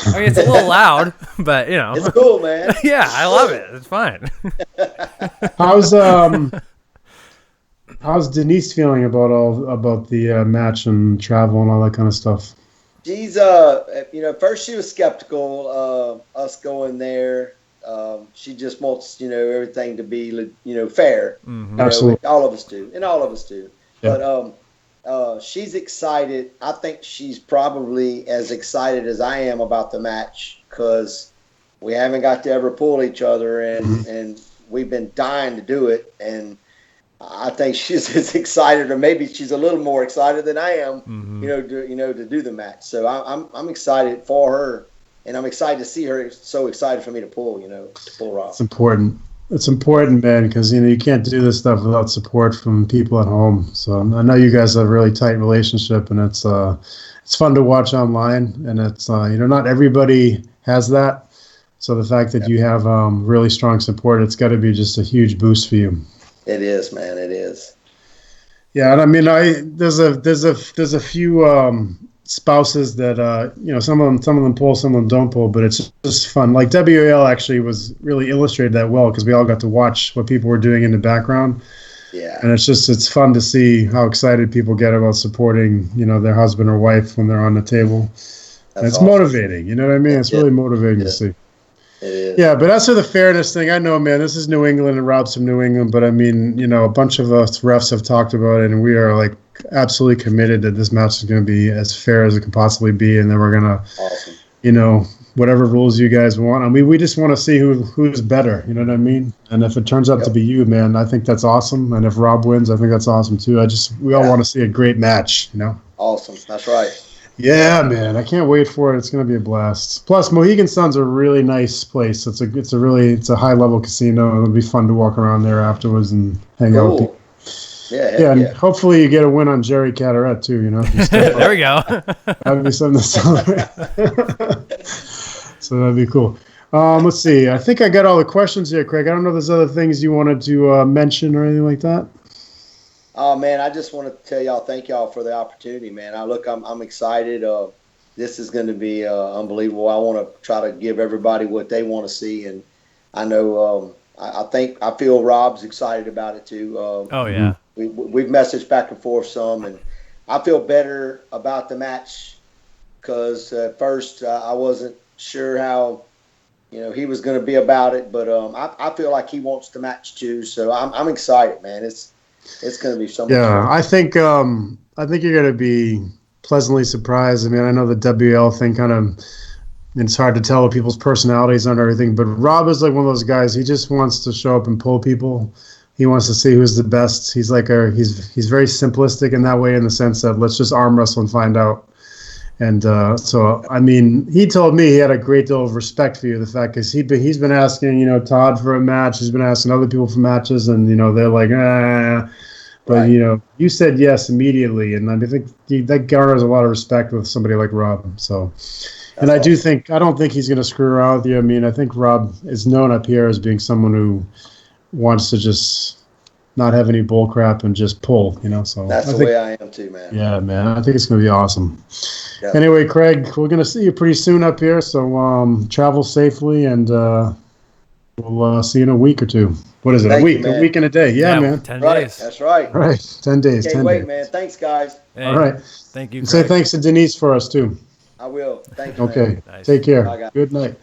I mean, it's a little loud, but it's cool, man. Yeah, I love it. It's fine. How's Denise feeling about the match and travel and all that kind of stuff? She's first she was skeptical of us going there. She just wants everything to be fair. Mm-hmm. Absolutely, all of us do. Yeah. But she's excited. I think she's probably as excited as I am about the match because we haven't got to ever pull each other, and we've been dying to do it. And I think she's as excited, or maybe she's a little more excited than I am, to do the match. So I'm excited for her, and I'm excited to see her so excited for me to pull Rob. It's important. It's important, man, because you can't do this stuff without support from people at home. So I know you guys have a really tight relationship, and it's fun to watch online, and it's not everybody has that. So the fact that you have really strong support, it's got to be just a huge boost for you. It is, man. It is. Yeah, and I mean, there's a few spouses that some of them pull, some of them don't pull, but it's just fun. Like WAL actually was really illustrated that well because we all got to watch what people were doing in the background. Yeah. And it's fun to see how excited people get about supporting their husband or wife when they're on the table. And it's awesome. Motivating. You know what I mean? It's really motivating to see. It is. Yeah, but as for the fairness thing, I know, man, this is New England and Rob's from New England, but I mean, a bunch of us refs have talked about it, and we are absolutely committed that this match is going to be as fair as it can possibly be, and then we're going to, whatever rules you guys want. I mean, we just want to see who's better. You know what I mean? And if it turns out to be you, man, I think that's awesome. And if Rob wins, I think that's awesome too. We all want to see a great match. You know? Awesome. That's right. Yeah, man, I can't wait for it. It's going to be a blast. Plus, Mohegan Sun's a really nice place. It's a high level casino. It'll be fun to walk around there afterwards and hang out with people. Yeah, and hopefully you get a win on Jerry Caderet too. You know, there we go. That'd be something to celebrate. So that'd be cool. Let's see. I think I got all the questions here, Craig. I don't know if there's other things you wanted to mention or anything like that. Oh man, I just want to tell y'all, thank y'all for the opportunity, man. I'm excited. This is going to be unbelievable. I want to try to give everybody what they want to see, and I know I feel Rob's excited about it too. Oh yeah, we've messaged back and forth some, and I feel better about the match because at first I wasn't sure how he was going to be about it, but I feel like he wants the match too. So I'm excited, man. It's going to be so much fun. Yeah, I think you're going to be pleasantly surprised. I mean, I know the WL thing it's hard to tell what people's personalities are and everything, but Rob is like one of those guys. He just wants to show up and pull people. He wants to see who's the best. He's like he's very simplistic in that way, in the sense that let's just arm wrestle and find out. And so, I mean, he told me he had a great deal of respect for you, the fact because he's been asking, Todd for a match. He's been asking other people for matches, and, they're like, But, right. You said yes immediately, and I think that garners a lot of respect with somebody like Rob. So, and awesome. I don't think he's going to screw around with you. I mean, I think Rob is known up here as being someone who wants to just not have any bull crap and just pull, So that's the way I am too, man. Yeah, man. I think it's going to be awesome. Yep. Anyway, Craig, we're going to see you pretty soon up here, so travel safely, and we'll see you in a week or two. What is it? Thank a week? You, a week and a day. Yeah, man. 10 right. days. That's right. All right. 10 days. Can't 10 wait, days. man. Thanks, guys. Hey, all right. Thank you, And Craig. say thanks to Denise for us, too. I will. Thank you, Okay. man. Nice. Take care. Bye, guys. Good night.